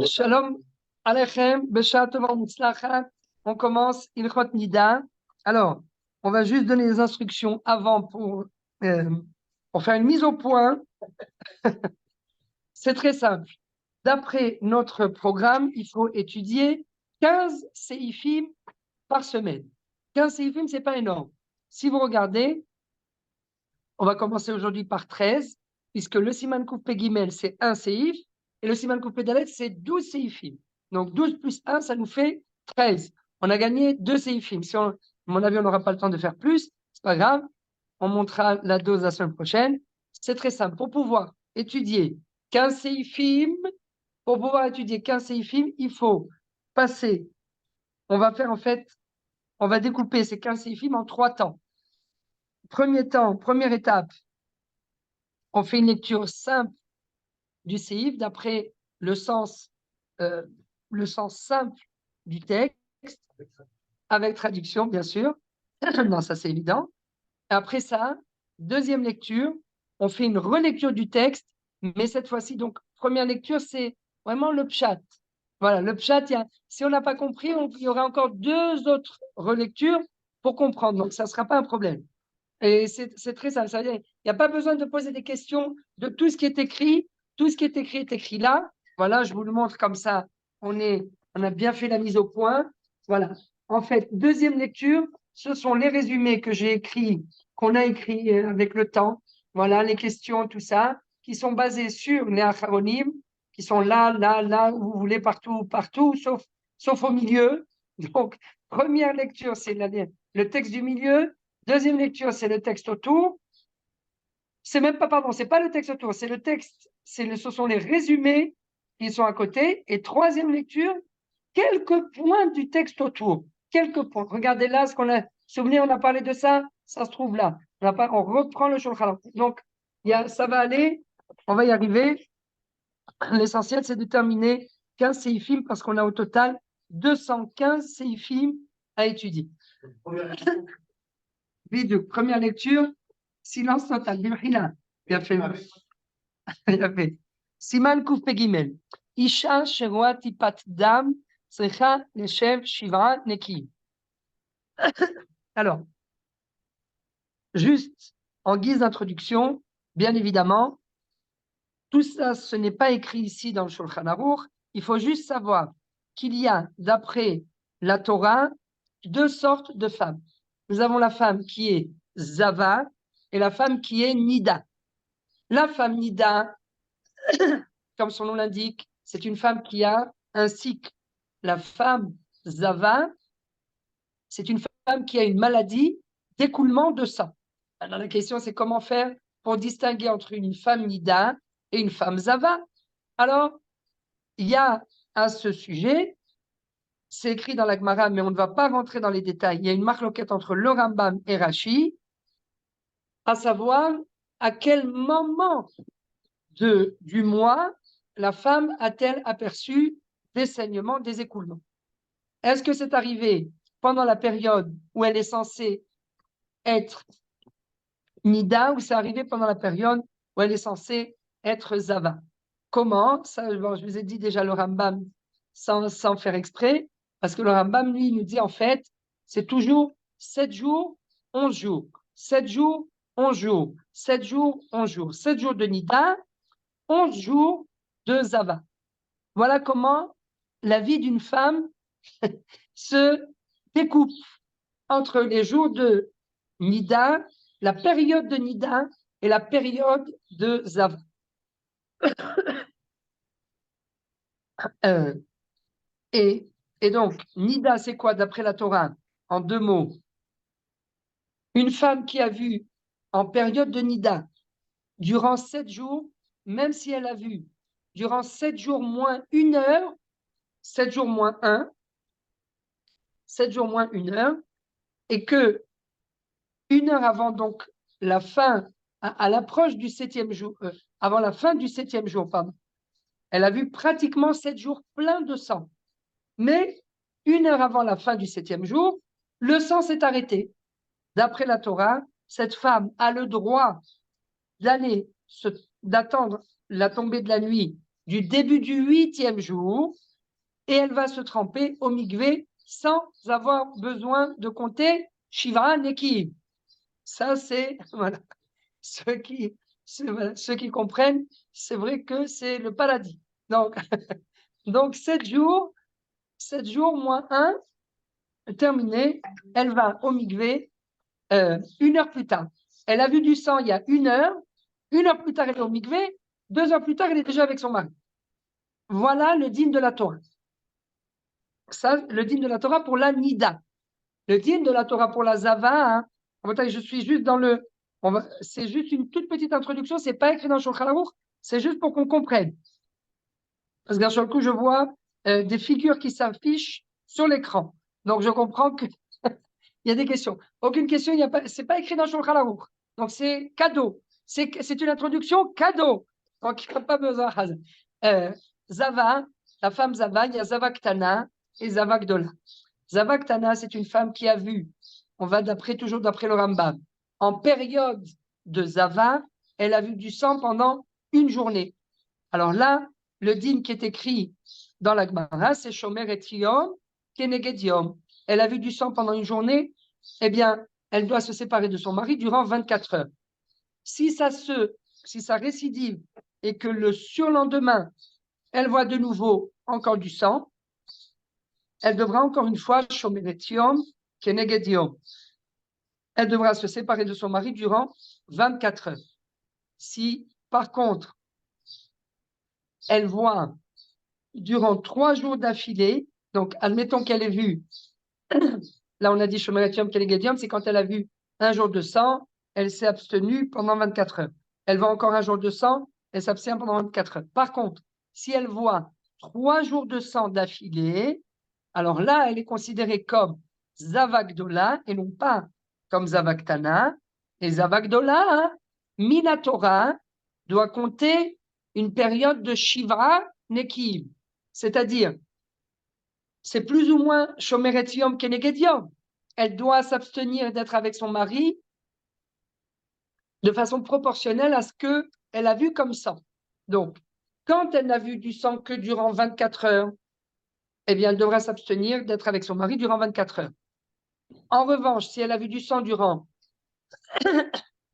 Shalom Aleichem, Besha Tova Mutzlachat. On commence Ilchot Nida. Alors, on va juste donner les instructions avant pour faire une mise au point. C'est très simple. D'après notre programme, il faut étudier 15 séifim par semaine. 15 séifim, ce n'est pas énorme. Si vous regardez, on va commencer aujourd'hui par 13, puisque le Siman Kouf Pegimel, c'est un séif, et le Siman Kouf Pedalet, c'est 12 séifim. Donc 12 plus 1, ça nous fait 13. On a gagné 2 séifim. Si à mon avis, on n'aura pas le temps de faire plus, c'est pas grave. On montrera la dose la semaine prochaine. C'est très simple. Pour pouvoir étudier 15 séifim, il faut passer. On va faire en fait, on va découper ces 15 séifim en 3 temps. Premier temps, première étape, on fait une lecture simple du séif d'après le sens simple du texte, avec traduction, bien sûr. Non, ça c'est évident. Après ça, deuxième lecture, on fait une relecture du texte, mais cette fois-ci, donc, première lecture, c'est vraiment le pshat. Voilà, le pshat, si on n'a pas compris, il y aura encore 2 autres relectures pour comprendre. Donc, ça ne sera pas un problème. Et c'est très simple. Ça veut dire, il n'y a pas besoin de poser des questions de tout ce qui est écrit. Tout ce qui est écrit là. Voilà, je vous le montre comme ça. On a bien fait la mise au point. Voilà. En fait, deuxième lecture, ce sont les résumés que j'ai écrits, qu'on a écrits avec le temps. Voilà, les questions, tout ça, qui sont basés sur les acharonymes, qui sont là, où vous voulez, partout, sauf au milieu. Donc, première lecture, c'est le texte du milieu. Deuxième lecture, c'est le texte autour. C'est même pas, pardon, c'est pas le texte autour, c'est le texte, ce sont les résumés qui sont à côté. Et troisième lecture, quelques points du texte autour. Quelques points. Regardez là, souvenez, on a parlé de ça, ça se trouve là. On reprend le Shulchan Aruch. Donc, ça va aller, on va y arriver. L'essentiel, c'est de terminer 15 séifim parce qu'on a au total 215 séifim à étudier. Première lecture, silence total. Bien fait. Bien fait. Siman Kouf Pegimel. Isha sheroa tipat dam tzricha leshev shivra neki. Alors, juste en guise d'introduction, bien évidemment, tout ça, ce n'est pas écrit ici dans le Shulchan Aruch. Il faut juste savoir qu'il y a, d'après la Torah, 2 sortes de femmes. Nous avons la femme qui est Zava et la femme qui est Nida. La femme Nida, comme son nom l'indique, c'est une femme qui a un cycle. La femme Zava, c'est une femme qui a une maladie d'écoulement de sang. Alors la question, c'est comment faire pour distinguer entre une femme Nida et une femme Zava. Alors, il y a à ce sujet, c'est écrit dans la Gemara, mais on ne va pas rentrer dans les détails. Il y a une marloquette entre le Rambam et Rashi, à savoir à quel moment du mois la femme a-t-elle aperçu des saignements, des écoulements. Est-ce que c'est arrivé pendant la période où elle est censée être Nida ou c'est arrivé pendant la période où elle est censée être Zava? Comment? Ça, bon, je vous ai dit déjà le Rambam sans faire exprès, parce que le Rambam, lui, nous dit en fait, c'est toujours 7 jours, 11 jours. 7 jours, 11 jours. 7 jours, 11 jours. 7 jours de Nida, 11 jours de Zava. Voilà comment la vie d'une femme se découpe entre les jours de Nida, la période de Nida et la période de Zava. Et donc, Nida, c'est quoi d'après la Torah? En 2 mots. Une femme qui a vu en période de Nida, durant 7 jours, même si elle a vu durant 7 jours moins 1 heure, 7 jours moins 1, 7 jours moins 1 heure, et que 1 heure avant donc la fin, à l'approche du 7e jour, avant la fin du 7e jour, pardon, elle a vu pratiquement 7 jours pleins de sang. Mais 1 heure avant la fin du 7e jour, le sang s'est arrêté. D'après la Torah, cette femme a le droit d'attendre la tombée de la nuit du début du 8e jour et elle va se tremper au mikvé sans avoir besoin de compter Shiva Neki. Ça, c'est voilà, ceux qui comprennent, c'est vrai que c'est le paradis. Donc, donc 7 jours moins 1, terminé, elle va au mikvé 1 heure plus tard. Elle a vu du sang il y a 1 heure plus tard, elle est au mikvé, 2 heures plus tard, elle est déjà avec son mari. Voilà le dîme de la Torah. Ça, le dîme de la Torah pour la Nida. Le dîme de la Torah pour la Zava, hein, je suis juste dans le. C'est juste une toute petite introduction, c'est pas écrit dans le Shulchan Aruch, c'est juste pour qu'on comprenne. Parce que sur le coup, je vois des figures qui s'affichent sur l'écran. Donc, je comprends qu'il y a des questions. Aucune question, il y a pas, c'est pas écrit dans le Shulchan Aruch. Donc, c'est cadeau. C'est une introduction cadeau. Donc, il n'y a pas besoin. Zava, la femme Zava, il y a Zava Ktana et Zava Gdola. Zava Ktana, c'est une femme qui a vu, on va toujours d'après le Rambam, en période de Zava, elle a vu du sang pendant une journée. Alors là, le dîme qui est écrit dans la Gemara, c'est Shomer et Yom, Keneged Yom. Elle a vu du sang pendant une journée, eh bien, elle doit se séparer de son mari durant 24 heures. Si ça récidive et que le surlendemain, elle voit de nouveau encore du sang, elle devra encore une fois Shomer et Yom, Keneged Yom. Elle devra se séparer de son mari durant 24 heures. Si, par contre, elle voit durant 3 jours d'affilée, donc admettons qu'elle ait vu, là on a dit Shomer et Yom, Keneged Yom, c'est quand elle a vu un jour de sang, elle s'est abstenue pendant 24 heures. Elle voit encore un jour de sang, elle s'abstient pendant 24 heures. Par contre, si elle voit 3 jours de sang d'affilée, alors là, elle est considérée comme Zavagdola et non pas comme Zavaktana. Et Zavagdola, hein, Minatora, doit compter une période de Shiva Nekiv. C'est-à-dire, c'est plus ou moins Shomeret Yom Keneged Yom. Elle doit s'abstenir d'être avec son mari de façon proportionnelle à ce qu'elle a vu comme sang. Donc, quand elle n'a vu du sang que durant 24 heures, eh bien, elle devra s'abstenir d'être avec son mari durant 24 heures. En revanche, si elle a vu du sang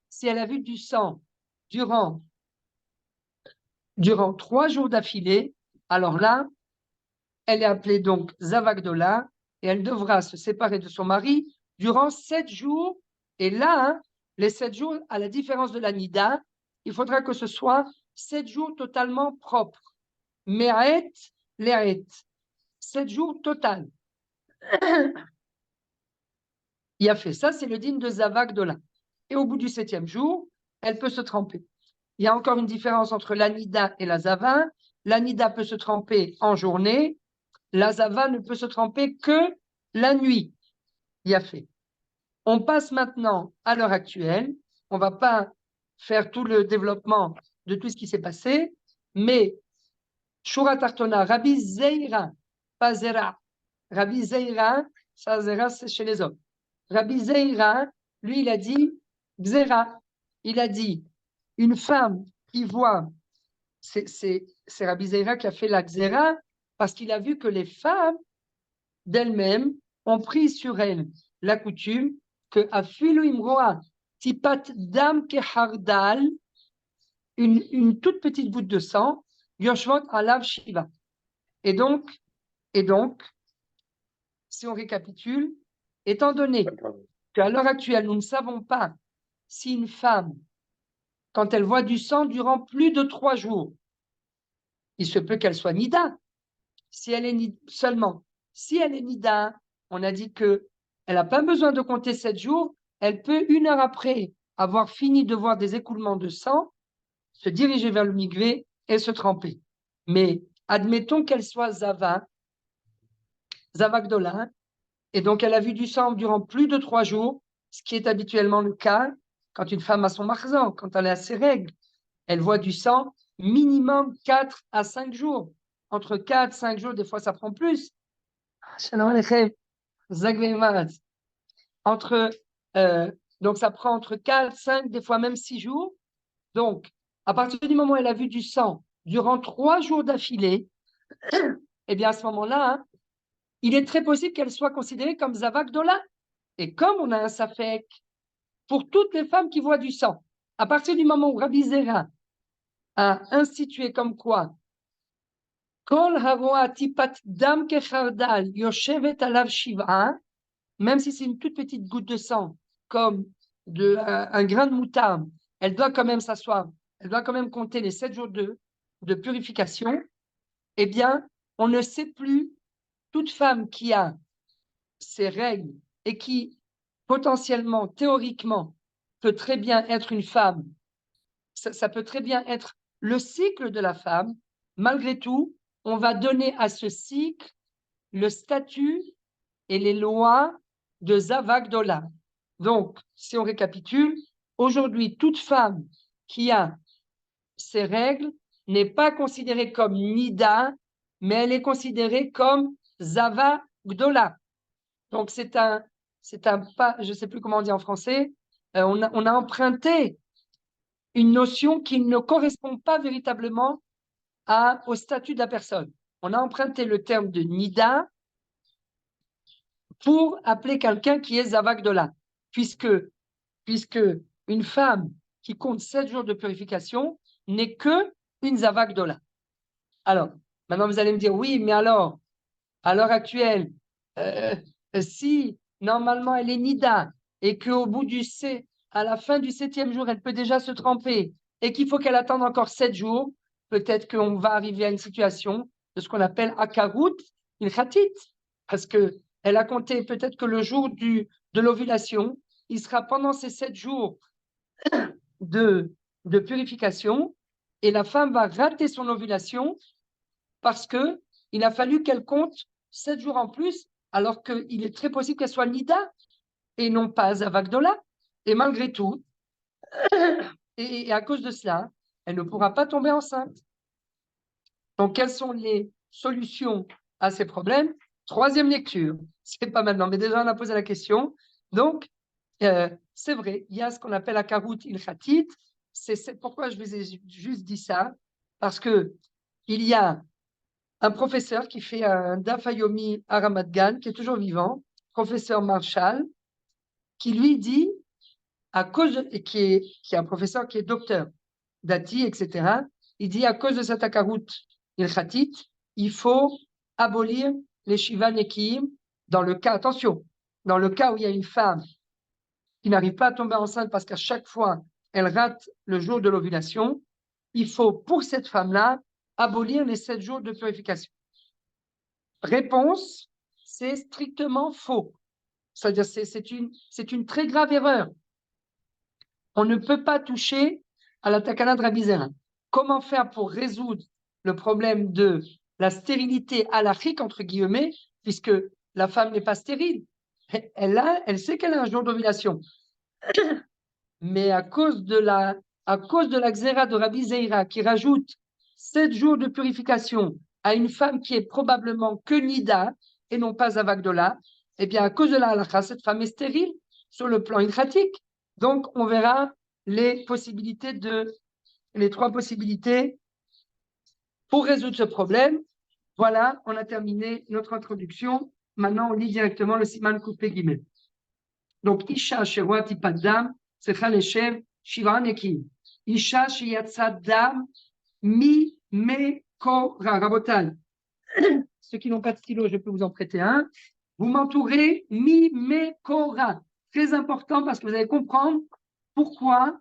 si elle a vu du sang durant 3 jours d'affilée, alors là, elle est appelée donc Zavagdola et elle devra se séparer de son mari durant 7 jours. Et là, hein, les 7 jours, à la différence de la Nida, il faudra que ce soit 7 jours totalement propres. Me'aet, le'aet. 7 jours total. Il a fait ça, c'est le dîme de Zavagdola. Et au bout du 7e jour, elle peut se tremper. Il y a encore une différence entre l'anida et la zava. L'anida peut se tremper en journée, la zava ne peut se tremper que la nuit. Il a fait. On passe maintenant à l'heure actuelle. On ne va pas faire tout le développement de tout ce qui s'est passé, mais Shura Tartona, Rabbi Zeira, pas Zera. Rabbi Zeira, ça Zera, c'est chez les hommes. Rabbi Zeira, lui, il a dit Zera. Il a dit une femme qui voit, c'est Rabbi Zeira qui a fait la Xéra parce qu'il a vu que les femmes d'elles-mêmes ont pris sur elles la coutume que Afilu Imroa, Tipat Dam Kehardal, une toute petite goutte de sang, Yoshvot Alav Shiva. Et donc, si on récapitule, étant donné qu'à l'heure actuelle, nous ne savons pas si une femme, quand elle voit du sang durant plus de 3 jours, il se peut qu'elle soit nida. Si elle est seulement, si elle est nida, on a dit que elle n'a pas besoin de compter 7 jours, elle peut 1 heure après avoir fini de voir des écoulements de sang, se diriger vers le mikvé et se tremper. Mais admettons qu'elle soit Zavagdola, et donc elle a vu du sang durant plus de 3 jours, ce qui est habituellement le cas quand une femme a son marzan, quand elle a ses règles. Elle voit du sang minimum 4 à 5 jours. Entre 4 et 5 jours, des fois ça prend plus. Entre, donc ça prend entre 4, 5, des fois même 6 jours. Donc, à partir du moment où elle a vu du sang durant 3 jours d'affilée, eh bien, à ce moment-là, hein, il est très possible qu'elle soit considérée comme Zava Gdola. Et comme on a un Safek pour toutes les femmes qui voient du sang, à partir du moment où Rabbi Zera a institué comme quoi Kol haroa tipat dam kechardal yoshevet alav shiva, même si c'est une toute petite goutte de sang, comme un grain de moutarde, elle doit quand même s'asseoir, elle doit quand même compter les 7 jours de purification. Eh bien, on ne sait plus, toute femme qui a ses règles et qui potentiellement, théoriquement, peut très bien être une femme, ça peut très bien être le cycle de la femme, malgré tout, on va donner à ce cycle le statut et les lois de Zavagdola. Donc, si on récapitule, aujourd'hui, toute femme qui a ses règles n'est pas considérée comme Nida, mais elle est considérée comme Zavagdola. Donc, c'est un pas, je ne sais plus comment on dit en français, on a emprunté une notion qui ne correspond pas véritablement au statut de la personne. On a emprunté le terme de Nida pour appeler quelqu'un qui est Zavagdola, puisque une femme qui compte 7 jours de purification n'est que une Zavagdola. Alors, maintenant vous allez me dire, oui, mais alors, à l'heure actuelle, si normalement elle est Nida et qu'au bout à la fin du 7e jour, elle peut déjà se tremper et qu'il faut qu'elle attende encore 7 jours, peut-être qu'on va arriver à une situation de ce qu'on appelle Akarut Ilchatit, parce qu'elle a compté peut-être que le jour de l'ovulation, il sera pendant ces 7 jours de purification et la femme va rater son ovulation parce qu'il a fallu qu'elle compte 7 jours en plus, alors qu'il est très possible qu'elle soit Nida et non pas Zavagdola. Et malgré tout, et à cause de cela, elle ne pourra pas tomber enceinte. Donc, quelles sont les solutions à ces problèmes? 3e lecture. C'est pas maintenant, mais déjà on a posé la question. Donc, c'est vrai, il y a ce qu'on appelle la karout ilchatit. C'est pourquoi je vous ai juste dit ça, parce que il y a un professeur qui fait un Dafayomi à Ramat Gan, qui est toujours vivant, professeur Marshall, qui lui dit, qui est un professeur qui est docteur d'Ati, etc., il dit à cause de cette akarout ilchatit, il faut abolir les Shiva Nekiim dans le cas, attention, dans le cas où il y a une femme qui n'arrive pas à tomber enceinte parce qu'à chaque fois, elle rate le jour de l'ovulation, il faut pour cette femme-là abolir les 7 jours de purification. Réponse, c'est strictement faux. C'est-à-dire, c'est une très grave erreur. On ne peut pas toucher à la takana de Rabbi Zera. Comment faire pour résoudre le problème de la stérilité halachique, entre guillemets, puisque la femme n'est pas stérile. Elle sait qu'elle a un jour d'ovulation. Mais à cause de la xéra de Rabbi Zeira qui rajoute 7 jours de purification à une femme qui est probablement que Nida et non pas Avagdola, eh bien, à cause de la halakha, cette femme est stérile sur le plan ilchatique. Donc, on verra les 3 possibilités pour résoudre ce problème. Voilà, on a terminé notre introduction. Maintenant, on lit directement le Siman Coupé Guimel. Donc, Isha Sheroat Ipaddam, Secha Leshev, Shiva Nekim. Isha Sheyatsa Dam, Mi Me Kora. Rabotal. Ceux qui n'ont pas de stylo, je peux vous en prêter un. Vous m'entourez Mi Me Kora. Très important parce que vous allez comprendre pourquoi.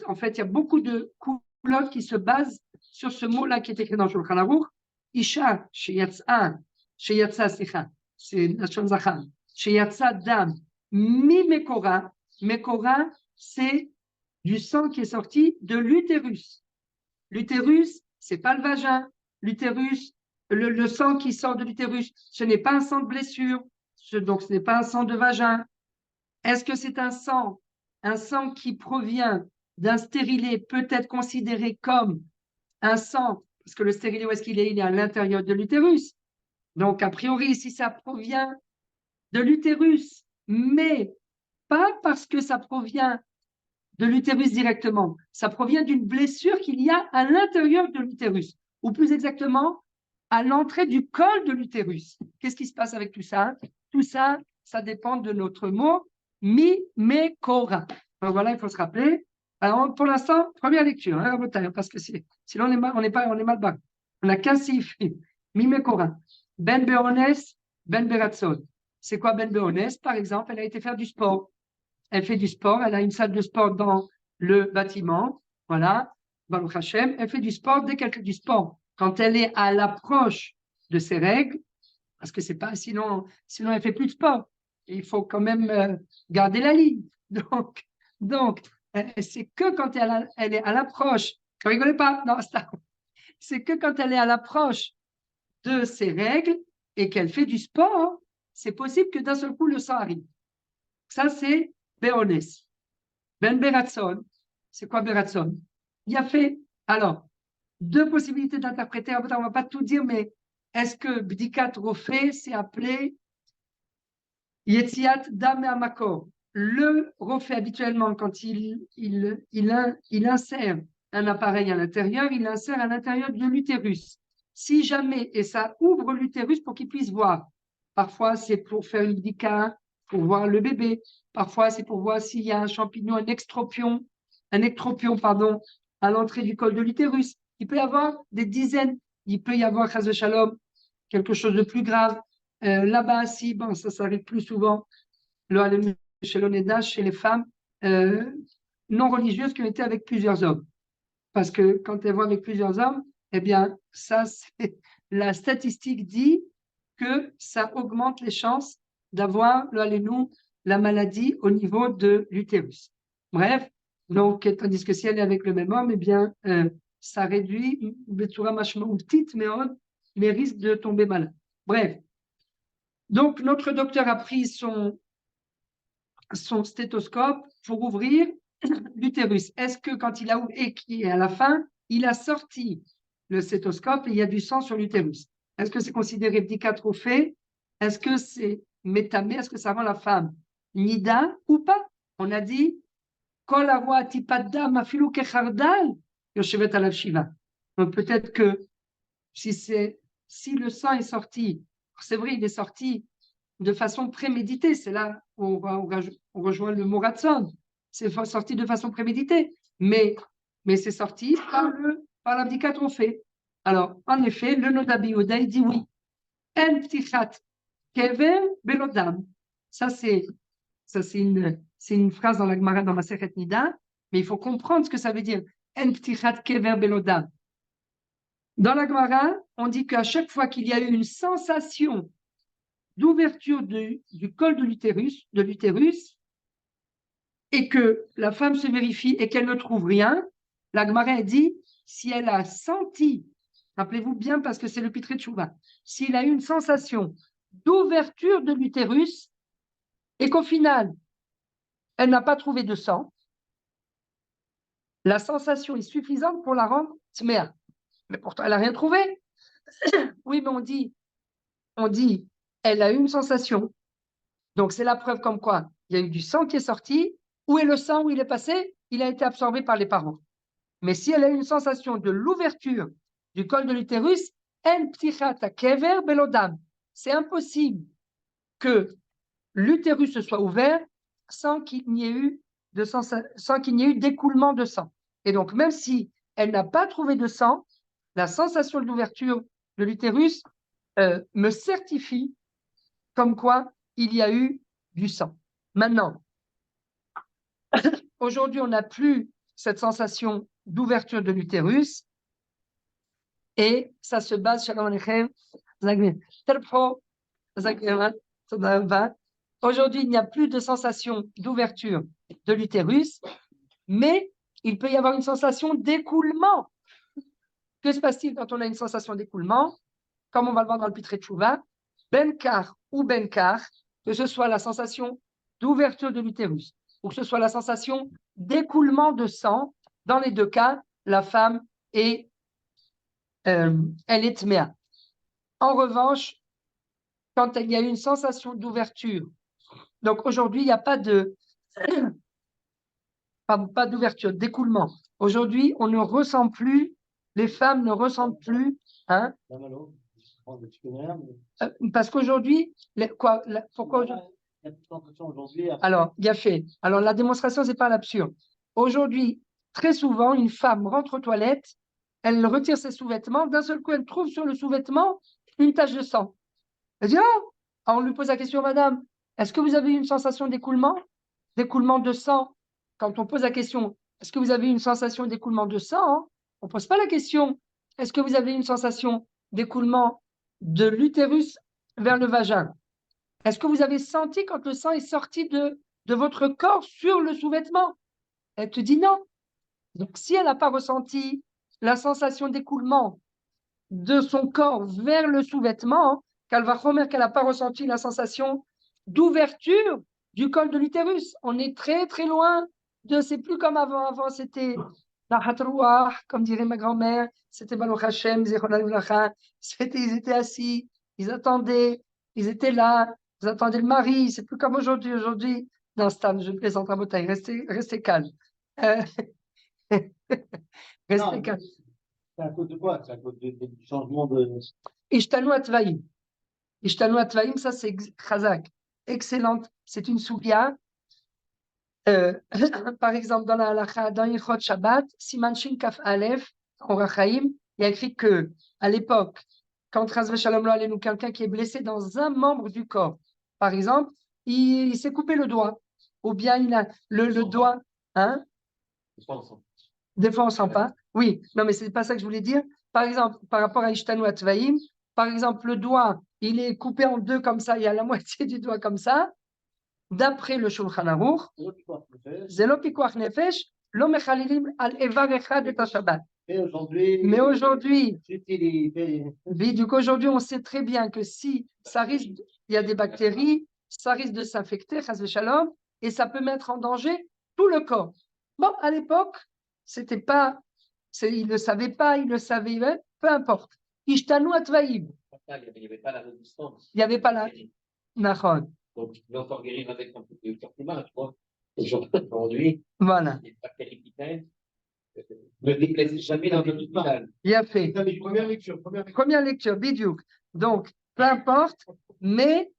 En fait, il y a beaucoup de couleurs qui se basent sur ce mot-là qui est écrit dans Shulchan Aruch. Isha Sheyatsa, Slicha, c'est Lashon Zachar. Sheyatsa Dam. Mi Mekora, Mekora, c'est du sang qui est sorti de l'utérus. L'utérus, c'est pas le vagin. L'utérus, le sang qui sort de l'utérus, ce n'est pas un sang de blessure, donc ce n'est pas un sang de vagin. Est-ce que c'est un sang qui provient d'un stérilet, peut être considéré comme un sang, parce que le stérilet, où est-ce qu'il est? Il est à l'intérieur de l'utérus. Donc, a priori, si ça provient de l'utérus, mais pas parce que ça provient de l'utérus directement. Ça provient d'une blessure qu'il y a à l'intérieur de l'utérus, ou plus exactement, à l'entrée du col de l'utérus. Qu'est-ce qui se passe avec tout ça? Tout ça, ça dépend de notre mot mi-me-kora. Donc voilà, il faut se rappeler. Alors, pour l'instant, première lecture, hein, parce que sinon on est mal bas. On a 15 chiffres. Mi-me-kora. Ben Beones, Ben Beratson. C'est quoi Ben Beones? Par exemple, elle a été faire du sport. Elle fait du sport, elle a une salle de sport dans le bâtiment. Voilà, Baruch Hashem, elle fait du sport. Dès qu'elle fait du sport, quand elle est à l'approche de ses règles, parce que c'est pas, sinon elle fait plus de sport. Il faut quand même garder la ligne. Donc c'est que quand elle est à l'approche, ne rigolez pas, non, c'est que quand elle est à l'approche de ses règles et qu'elle fait du sport, c'est possible que d'un seul coup le sang arrive. Ça, c'est Béones. Ben Beratson, c'est quoi Beratson? Il a fait, alors, deux possibilités d'interpréter. On ne va pas tout dire, mais est-ce que Bdikat Rofé, c'est appelé Yetziat Dame Amakor? Le Rofé, habituellement, quand il insère un appareil à l'intérieur, il insère à l'intérieur de l'utérus. Si jamais, et ça ouvre l'utérus pour qu'il puisse voir. Parfois, c'est pour faire une bdika, pour voir le bébé. Parfois, c'est pour voir s'il y a un champignon, un ectropion, pardon, à l'entrée du col de l'utérus. Il peut y avoir des dizaines. Il peut y avoir, chas de shalom, quelque chose de plus grave. Là-bas, si, bon, ça arrive plus souvent, chez l'Oneda, chez les femmes non religieuses qui ont été avec plusieurs hommes. Parce que quand elles vont avec plusieurs hommes, eh bien, ça, la statistique dit que ça augmente les chances d'avoir, la maladie au niveau de l'utérus. Bref, donc, tandis que si elle est avec le même homme, eh bien, ça réduit, petite, mais les risques de tomber malade. Bref. Donc, notre docteur a pris son stéthoscope pour ouvrir l'utérus. Est-ce que quand il a ouvert et qui est à la fin, il a sorti le stéthoscope et il y a du sang sur l'utérus? Est-ce que c'est considéré bdika trophée? Est-ce que c'est métamé? Est-ce que ça rend la femme nida ou pas? On a dit kol aroi tipadda mafilu kechardal yoshevet alav shiva. Donc peut-être que si le sang est sorti, c'est vrai, il est sorti de façon préméditée. C'est là où on rejoint le mot ratson. C'est sorti de façon préméditée. Mais c'est sorti par l'abdicat trophée. Alors, en effet, le Noda Yehuda, il dit oui. En ptichat kever belodam. Ça, c'est une phrase dans la Gemara, dans Masechet Nida, mais il faut comprendre ce que ça veut dire. En ptichat kever belodam. Dans la Gemara, on dit qu'à chaque fois qu'il y a eu une sensation d'ouverture du col de l'utérus, et que la femme se vérifie et qu'elle ne trouve rien, la Gemara dit, si elle a senti, rappelez-vous bien parce que c'est le Pitré Tchouva, s'il a eu une sensation d'ouverture de l'utérus et qu'au final, elle n'a pas trouvé de sang, la sensation est suffisante pour la rendre tméa. Mais pourtant, elle n'a rien trouvé. Oui, mais on dit, elle a eu une sensation. Donc, c'est la preuve comme quoi il y a eu du sang qui est sorti. Où est le sang? Où il est passé? Il a été absorbé par les parents. Mais si elle a eu une sensation de l'ouverture du col de l'utérus, en ptichata kever belodam, c'est impossible que l'utérus se soit ouvert sans qu'il n'y ait eu d'écoulement de sang. Et donc, même si elle n'a pas trouvé de sang, la sensation de l'ouverture de l'utérus me certifie comme quoi il y a eu du sang. Maintenant, aujourd'hui, on n'a plus cette sensation d'ouverture de l'utérus et ça se base sur aujourd'hui, il n'y a plus de sensation d'ouverture de l'utérus, mais il peut y avoir une sensation d'écoulement. Que se passe-t-il quand on a une sensation d'écoulement? Comme on va le voir dans le Pitré Tchouva, Benkar ou Benkar, que ce soit la sensation d'ouverture de l'utérus ou que ce soit la sensation d'écoulement de sang, dans les deux cas, la femme elle est tméa. En revanche, quand il y a une sensation d'ouverture, donc aujourd'hui, il n'y a pas de pas d'ouverture, d'écoulement. Aujourd'hui, on ne ressent plus, les femmes ne ressentent plus, hein, parce qu'aujourd'hui, pourquoi aujourd'hui? Alors, il y a fait. Alors, la démonstration, c'est pas l'absurde. Aujourd'hui, très souvent, une femme rentre aux toilettes, elle retire ses sous-vêtements, d'un seul coup, elle trouve sur le sous-vêtement une tache de sang. Elle dit, ah, on lui pose la question, madame, est-ce que vous avez une sensation d'écoulement de sang? Quand on pose la question, est-ce que vous avez une sensation d'écoulement de sang, hein, on ne pose pas la question, est-ce que vous avez une sensation d'écoulement de l'utérus vers le vagin? Est-ce que vous avez senti quand le sang est sorti de votre corps sur le sous-vêtement? Elle te dit non. Donc, si elle n'a pas ressenti la sensation d'écoulement de son corps vers le sous-vêtement, qu'elle n'a pas ressenti la sensation d'ouverture du col de l'utérus. On est très, très loin c'est plus comme avant. Avant, c'était la hatrouah, comme dirait ma grand-mère, c'était Baruch Hashem, ils étaient assis, ils attendaient, ils étaient là, ils attendaient le mari, c'est plus comme aujourd'hui. Aujourd'hui, non, Stan, je plaisante à Botaï, restez calme. Restez calme. C'est à cause de quoi? C'est à cause du changement de. Ishtanu Atvaïm. Ishtanu Atvaïm, ça c'est Chazak. Excellente. C'est une soulia. Par exemple, dans la halakha, dans Ilchot Shabbat, Siman Shin Kaf Aleph, en Rachaim, il y a écrit que, à l'époque, quand Chaz Shalom lo alenu, quelqu'un qui est blessé dans un membre du corps, par exemple, il s'est coupé le doigt, ou bien il a le doigt, hein? Des fois, on sent pas. Oui, non, mais c'est pas ça que je voulais dire. Par exemple, par rapport à Ishtanu Atvaïm, par exemple, le doigt, il est coupé en deux comme ça, il y a la moitié du doigt comme ça. D'après le Shulchan Aruch, Zelo Pikuach Nefesh, lo mechalilim al evar echad et Shabbat. Mais aujourd'hui, on sait très bien que si ça risque, il y a des bactéries, ça risque de s'infecter, chas v'shalom, et ça peut mettre en danger tout le corps. Bon, à l'époque, c'était pas, il ne savait pas, il le savait, peu importe. Ishtanu Atvaïm. Il n'y avait pas la résistance. Il n'y avait pas la. Nachon. Donc, tu peux encore guérir avec un peu de curcuma, tu vois. Aujourd'hui, voilà. Les bactéries qui t'aident ne déplaisent jamais dans l'hôpital. Il a fait. Première lecture, bidiouk. Donc, peu importe, mais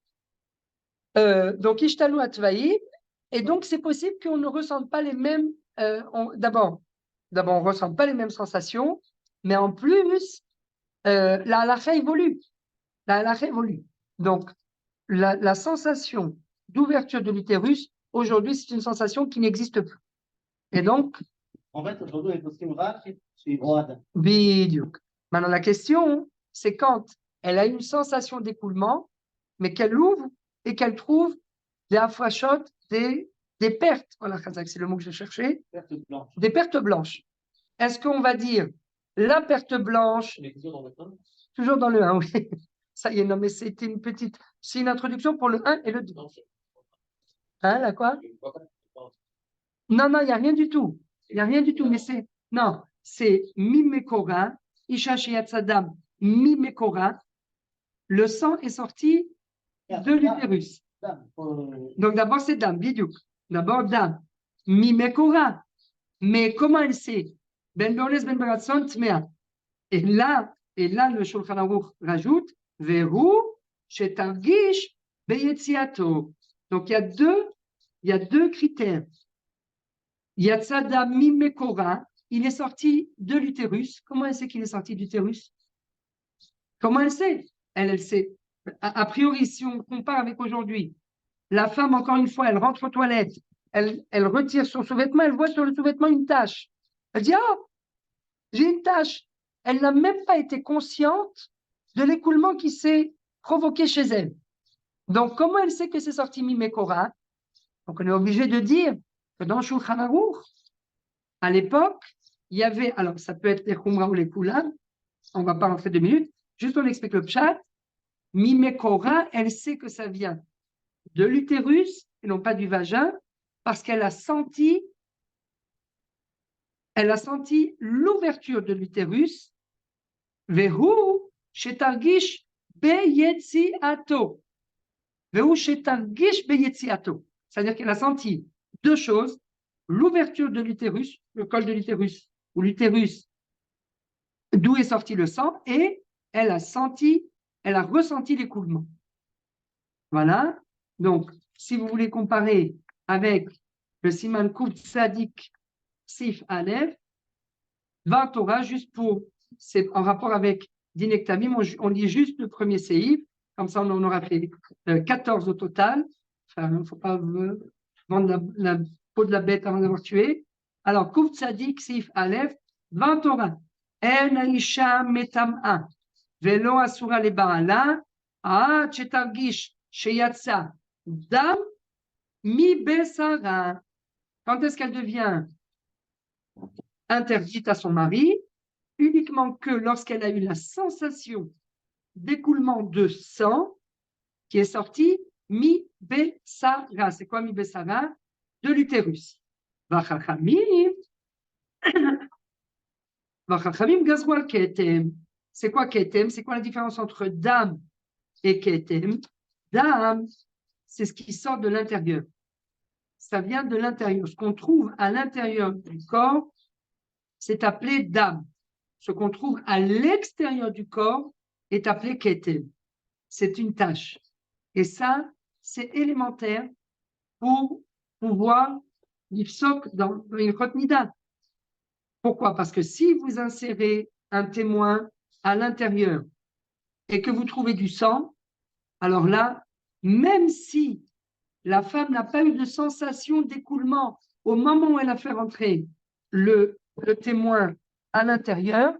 donc Ishtalu Atvaïm, et donc c'est possible qu'on ne ressente pas les mêmes. D'abord, on ne ressent pas les mêmes sensations, mais en plus, la halakha évolue. La halakha évolue. Donc, la sensation d'ouverture de l'utérus, aujourd'hui, c'est une sensation qui n'existe plus. Et donc, en fait, aujourd'hui, les poskim rach, c'est droite. Bidiouk. Maintenant, la question, c'est quand elle a une sensation d'écoulement, mais qu'elle ouvre et qu'elle trouve des afrachot, des pertes. Voilà, c'est le mot que je cherchais. Des pertes blanches. Est-ce qu'on va dire la perte blanche? Toujours dans le 1, oui. Ça y est, non, mais c'était c'est une introduction pour le 1 et le 2. Hein, là quoi? Non, il n'y a rien du tout. Il n'y a rien du tout, mais c'est Mimekora, Isha Sheyatzadam, Mimekora. Le sang est sorti de l'utérus. Donc d'abord, c'est Dam, Bidiouk. D'abord, Dam. Mimekora. Mais comment elle sait? Ben Beoles, Ben Beratson, Tmea. Et là, le Shulchan Aruch rajoute, Vehu, Shetargish, Beyetziato. Donc il y a deux critères. Yatsada Mimekora, il est sorti de l'utérus. Comment elle sait qu'il est sorti de l'utérus? Comment elle sait? Elle sait. A priori, si on compare avec aujourd'hui, la femme, encore une fois, elle rentre aux toilettes, elle retire son sous-vêtement, elle voit sur le sous-vêtement une tache. Elle dit, j'ai une tache. Elle n'a même pas été consciente de l'écoulement qui s'est provoqué chez elle. Donc, comment elle sait que c'est sorti Mimekora? Donc, on est obligé de dire que dans Shulchan Aruch, à l'époque, il y avait, alors ça peut être les Khumra ou les Kulam, on ne va pas rentrer 2 minutes, juste on explique le pshat. Mimekora, elle sait que ça vient de l'utérus et non pas du vagin, parce qu'elle a senti l'ouverture de l'utérus. Vehu shetargish beyetziato. Vehu shetargish beyetziato. C'est-à-dire qu'elle a senti deux choses. l'ouverture de l'utérus, le col de l'utérus, ou l'utérus d'où est sorti le sang, et elle a ressenti l'écoulement. Voilà. Donc, si vous voulez comparer avec le Siman Kouf Tzadik Sif Aleph, 20 Torah, juste pour, c'est en rapport avec Dinektamim, on lit juste le premier Seif, comme ça on en aura fait 14 au total. Enfin, il ne faut pas vendre la peau de la bête avant d'avoir tué. Alors, Kouf Tzadik Sif Aleph, 20 Torah. En Aisha Metam'a, Velo Asura le Baala, Chetargish, Sheyatsa, Dam, Mi Besara. Quand est-ce qu'elle devient interdite à son mari? Uniquement que lorsqu'elle a eu la sensation d'écoulement de sang qui est sorti mi besara. C'est quoi mi besara? De l'utérus. Vachachamim gazwal ketem. C'est quoi ketem? C'est quoi la différence entre dam et ketem? Dam, c'est ce qui sort de l'intérieur. Ça vient de l'intérieur. Ce qu'on trouve à l'intérieur du corps, c'est appelé dam. Ce qu'on trouve à l'extérieur du corps est appelé ketem. C'est une tâche. Et ça, c'est élémentaire pour pouvoir l'ifsok dans une nida. Pourquoi? Parce que si vous insérez un témoin à l'intérieur et que vous trouvez du sang, alors là, même si la femme n'a pas eu de sensation d'écoulement au moment où elle a fait rentrer le témoin à l'intérieur,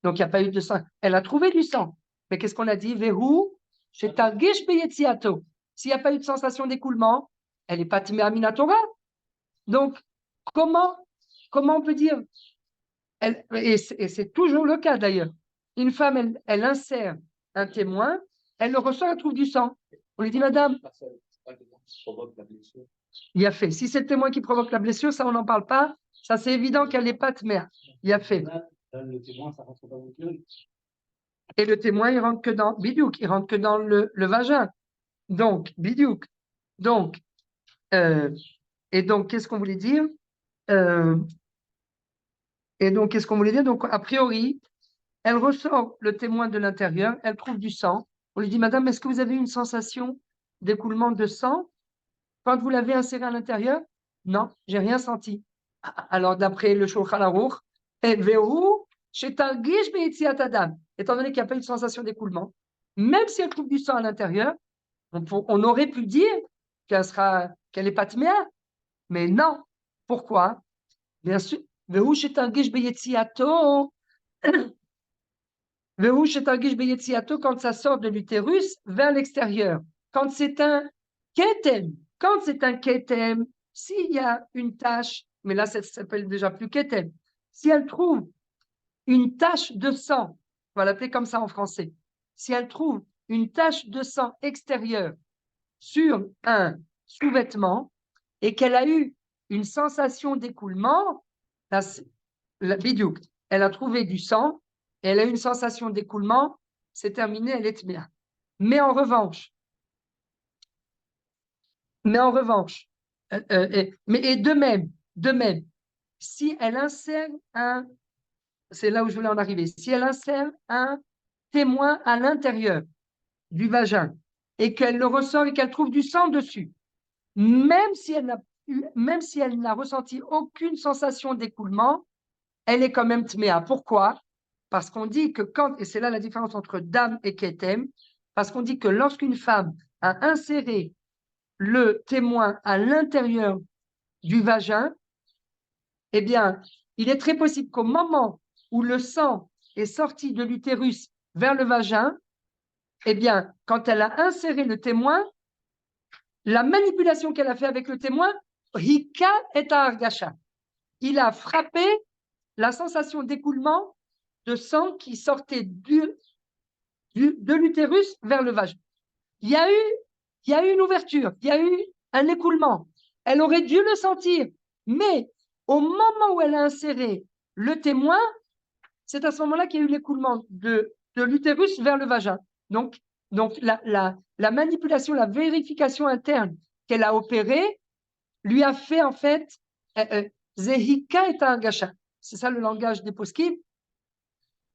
donc il n'y a pas eu de sang, elle a trouvé du sang. Mais qu'est-ce qu'on a dit? Vehu, shetargish beyetziato. S'il n'y a pas eu de sensation d'écoulement, elle n'est pas tmea minatora. Donc, comment on peut dire et c'est toujours le cas d'ailleurs. Une femme, elle insère un témoin, elle le ressort, elle trouve du sang. On lui dit, madame, il a fait. Si c'est le témoin qui provoque la blessure, ça, on n'en parle pas. Ça, c'est évident qu'elle n'est pas tmea. Il a fait. Le témoin, ça rentre pas dans le. Et le témoin, il rentre que dans Bidiouk, il rentre que dans le vagin. Donc, Bidiouk. Donc, et donc, qu'est-ce qu'on voulait dire? Donc, a priori, elle ressort le témoin de l'intérieur, elle trouve du sang. On lui dit, madame, est-ce que vous avez une sensation d'écoulement de sang quand vous l'avez inséré à l'intérieur? Non, j'ai rien senti. Alors, d'après le Shulchan Aruch, étant donné qu'il n'y a pas eu de sensation d'écoulement, même si elle trouve du sang à l'intérieur, on aurait pu dire qu'elle n'est pas tméa. Mais non. Pourquoi? Bien sûr. Quand ça sort de l'utérus vers l'extérieur. Quand c'est un ketem, s'il y a une tache, mais là ça s'appelle déjà plus ketem, si elle trouve une tache de sang, on va l'appeler comme ça en français, si elle trouve une tache de sang extérieure sur un sous-vêtement et qu'elle a eu une sensation d'écoulement, elle a trouvé du sang, et elle a eu une sensation d'écoulement, c'est terminé, elle est tméa. Mais en revanche, de même, si elle insère c'est là où je voulais en arriver, si elle insère un témoin à l'intérieur du vagin et qu'elle le ressort et qu'elle trouve du sang dessus, même si elle n'a ressenti aucune sensation d'écoulement, elle est quand même tméa. Pourquoi? Parce qu'on dit que et c'est là la différence entre dam et ketem, parce qu'on dit que lorsqu'une femme a inséré le témoin à l'intérieur du vagin, eh bien, il est très possible qu'au moment où le sang est sorti de l'utérus vers le vagin, eh bien, quand elle a inséré le témoin, la manipulation qu'elle a fait avec le témoin, hika et argasha, il a frappé la sensation d'écoulement de sang qui sortait de l'utérus vers le vagin. Il y a eu une ouverture, il y a eu un écoulement. Elle aurait dû le sentir, mais au moment où elle a inséré le témoin, c'est à ce moment-là qu'il y a eu l'écoulement de l'utérus vers le vagin. Donc la manipulation, la vérification interne qu'elle a opérée lui a fait en fait Zehika et Angasha. C'est ça le langage des poskim.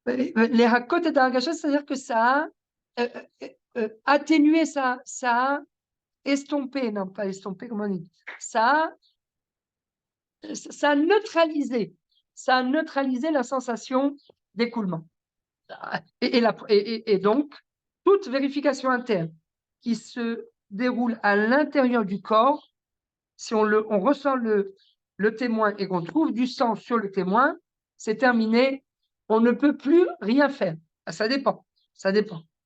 Les Hakot et Angasha, c'est-à-dire que ça a atténué, ça a estompé, non pas estompé, comment on dit, ça a neutralisé la sensation d'écoulement. Et donc, toute vérification interne qui se déroule à l'intérieur du corps, si on ressent le témoin et qu'on trouve du sang sur le témoin, c'est terminé, on ne peut plus rien faire. Ça dépend.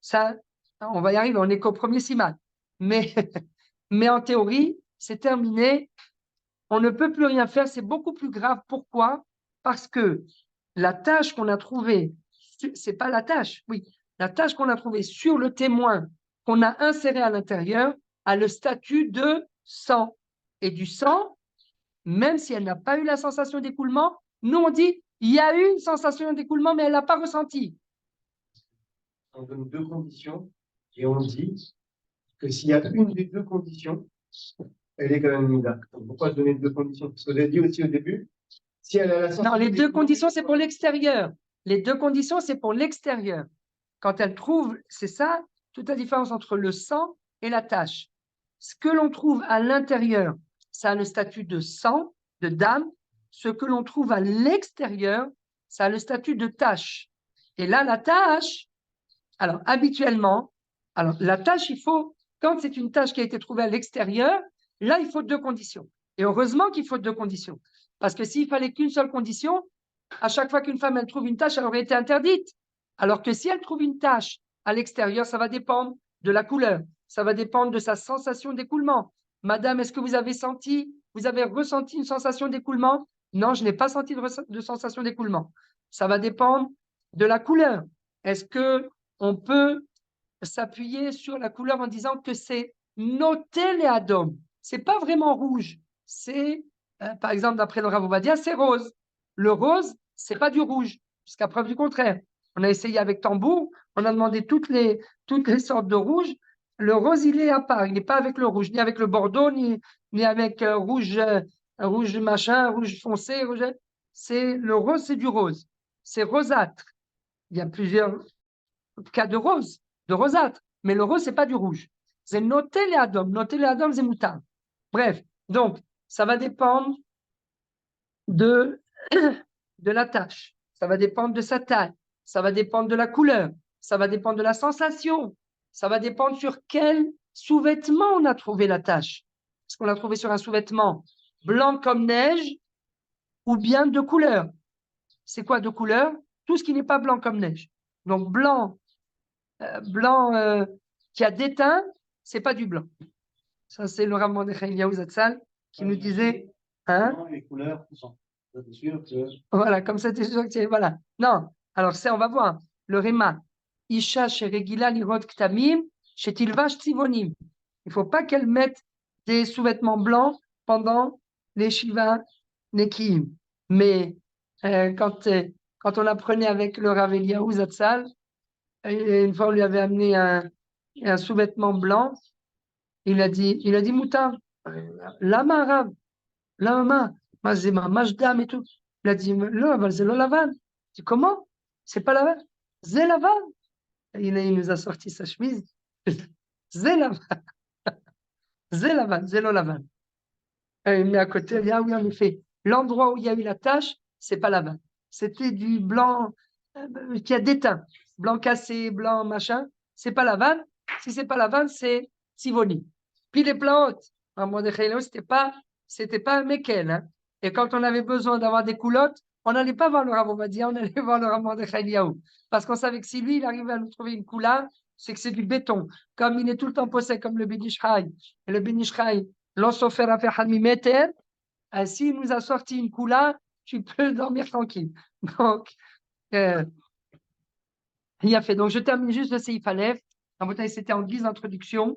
Ça, on va y arriver, on n'est qu'au premier siman. Mais en théorie, c'est terminé, on ne peut plus rien faire, c'est beaucoup plus grave. Pourquoi? Parce que la tâche qu'on a trouvée, c'est pas la tâche, oui, la tâche qu'on a trouvée sur le témoin qu'on a inséré à l'intérieur a le statut de sang. Et du sang, même si elle n'a pas eu la sensation d'écoulement, nous on dit il y a eu une sensation d'écoulement, mais elle n'a pas ressenti. On donne deux conditions et on dit que s'il y a une des deux conditions, elle est quand même mida. Pourquoi donner deux conditions? Parce que j'ai dit aussi au début, si elle a la sensation. Non, les deux conditions, c'est pour l'extérieur. Les deux conditions, c'est pour l'extérieur. Quand elle trouve, c'est ça, toute la différence entre le sang et la tache. Ce que l'on trouve à l'intérieur, ça a le statut de sang, de dame. Ce que l'on trouve à l'extérieur, ça a le statut de tache. Et là, la tache, alors habituellement, la tache, quand c'est une tache qui a été trouvée à l'extérieur, là, il faut deux conditions. Et heureusement qu'il faut deux conditions. Parce que s'il fallait qu'une seule condition, à chaque fois qu'une femme elle trouve une tache, elle aurait été interdite. Alors que si elle trouve une tache à l'extérieur, ça va dépendre de la couleur, ça va dépendre de sa sensation d'écoulement. Madame, est-ce que vous avez ressenti une sensation d'écoulement? Non, je n'ai pas senti de sensation d'écoulement. Ça va dépendre de la couleur. Est-ce que on peut s'appuyer sur la couleur en disant que c'est noté les adom? C'est pas vraiment rouge. C'est, par exemple, d'après le Rav Ovadia, c'est rose. Le rose, c'est pas du rouge, jusqu'à preuve du contraire. On a essayé avec tambour, on a demandé toutes les sortes de rouge. Le rose, il est à part, il n'est pas avec le rouge, ni avec le bordeaux, ni avec rouge machin, rouge foncé. Le rose, c'est du rose. C'est rosâtre. Il y a plusieurs cas de rose, de rosâtre, mais le rose, c'est pas du rouge. C'est noté les adom, c'est moutarde. Bref, donc, ça va dépendre de la tâche, ça va dépendre de sa taille, ça va dépendre de la couleur, ça va dépendre de la sensation, ça va dépendre sur quel sous-vêtement on a trouvé la tâche. Est-ce qu'on l'a trouvé sur un sous-vêtement blanc comme neige ou bien de couleur? C'est quoi de couleur? Tout ce qui n'est pas blanc comme neige. Donc blanc qui a déteint, c'est pas du blanc. Ça, c'est le Rav Mordechai Eliyahu Zatzal qui nous disait, hein? Les couleurs, c'est sûr que. Voilà, comme ça, tu es sûr que tu voilà. Non, alors ça, on va voir. Le Réma, Isha Sheregila Lirot Ktamim, Shetilvash Tzivonim. Il ne faut pas qu'elle mette des sous-vêtements blancs pendant les Shiva Nekiim. Mais quand on apprenait avec le Rav Eliyahu Zatzal, une fois, on lui avait amené un sous-vêtement blanc. Il a dit Moutar, lama Rav, lama, mazema, majdam et tout. Il a dit, non, c'est le lavan. Il dit, comment? C'est pas lavan. C'est lavan. Il nous a sorti sa chemise. C'est lavan. C'est lavan, c'est le lavan. Il met à côté, il dit, ah oui, en effet, l'endroit où il y a eu la tache, c'est pas lavan. C'était du blanc qui a déteint. Blanc cassé, blanc machin. C'est pas la vanne. Si c'est pas la vanne, c'est Tivoni. Puis les plans hautes. C'était pas un Mekel. Hein. Et quand on avait besoin d'avoir des coulottes, on n'allait pas voir le Rav Ovadia, on allait voir le Rav Mordechai Eliyahu. Parce qu'on savait que si lui, il arrivait à nous trouver une couleur, c'est que c'est du béton. Comme il est tout le temps posé comme le Ben Ish Chai. Et le Ben Ish Chai, l'ossofer a fait halmimeter. S'il nous a sorti une couleur, tu peux dormir tranquille. Donc, il a fait. Donc, je termine juste le Seif Aleph. En fait, c'était en guise d'introduction.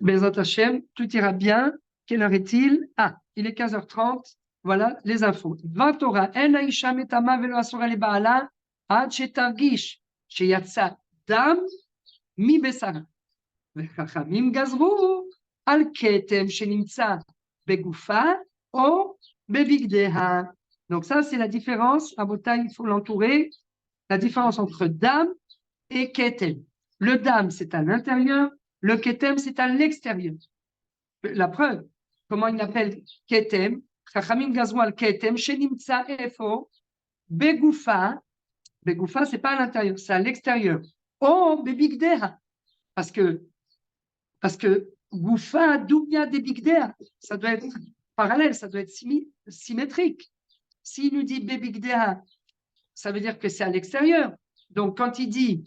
Bezat Hashem, tout ira bien. Quelle heure est-il? Ah, il est 15h30. Voilà les infos. Va Torah, en aisha metama velo asura le baala, ad shetargish, sheyatsa dam mi besara. וחכמים גזרו על כתם שנמצא begoufa ou bebigdeha. Donc ça, c'est la différence. À Botaï, il faut l'entourer. La différence entre dam et ketem. Le dam, c'est à l'intérieur. Le ketem, c'est à l'extérieur. La preuve, comment il l'appelle ketem? Chachamim gazwal ketem, shenimtsa efo, begoufa. Begoufa, c'est pas à l'intérieur, c'est à l'extérieur. Oh, bebigdeha. Parce que goufa, d'où vient des bigdeha? Ça doit être parallèle, ça doit être symétrique. S'il nous dit bebigdeha, ça veut dire que c'est à l'extérieur. Donc, quand il dit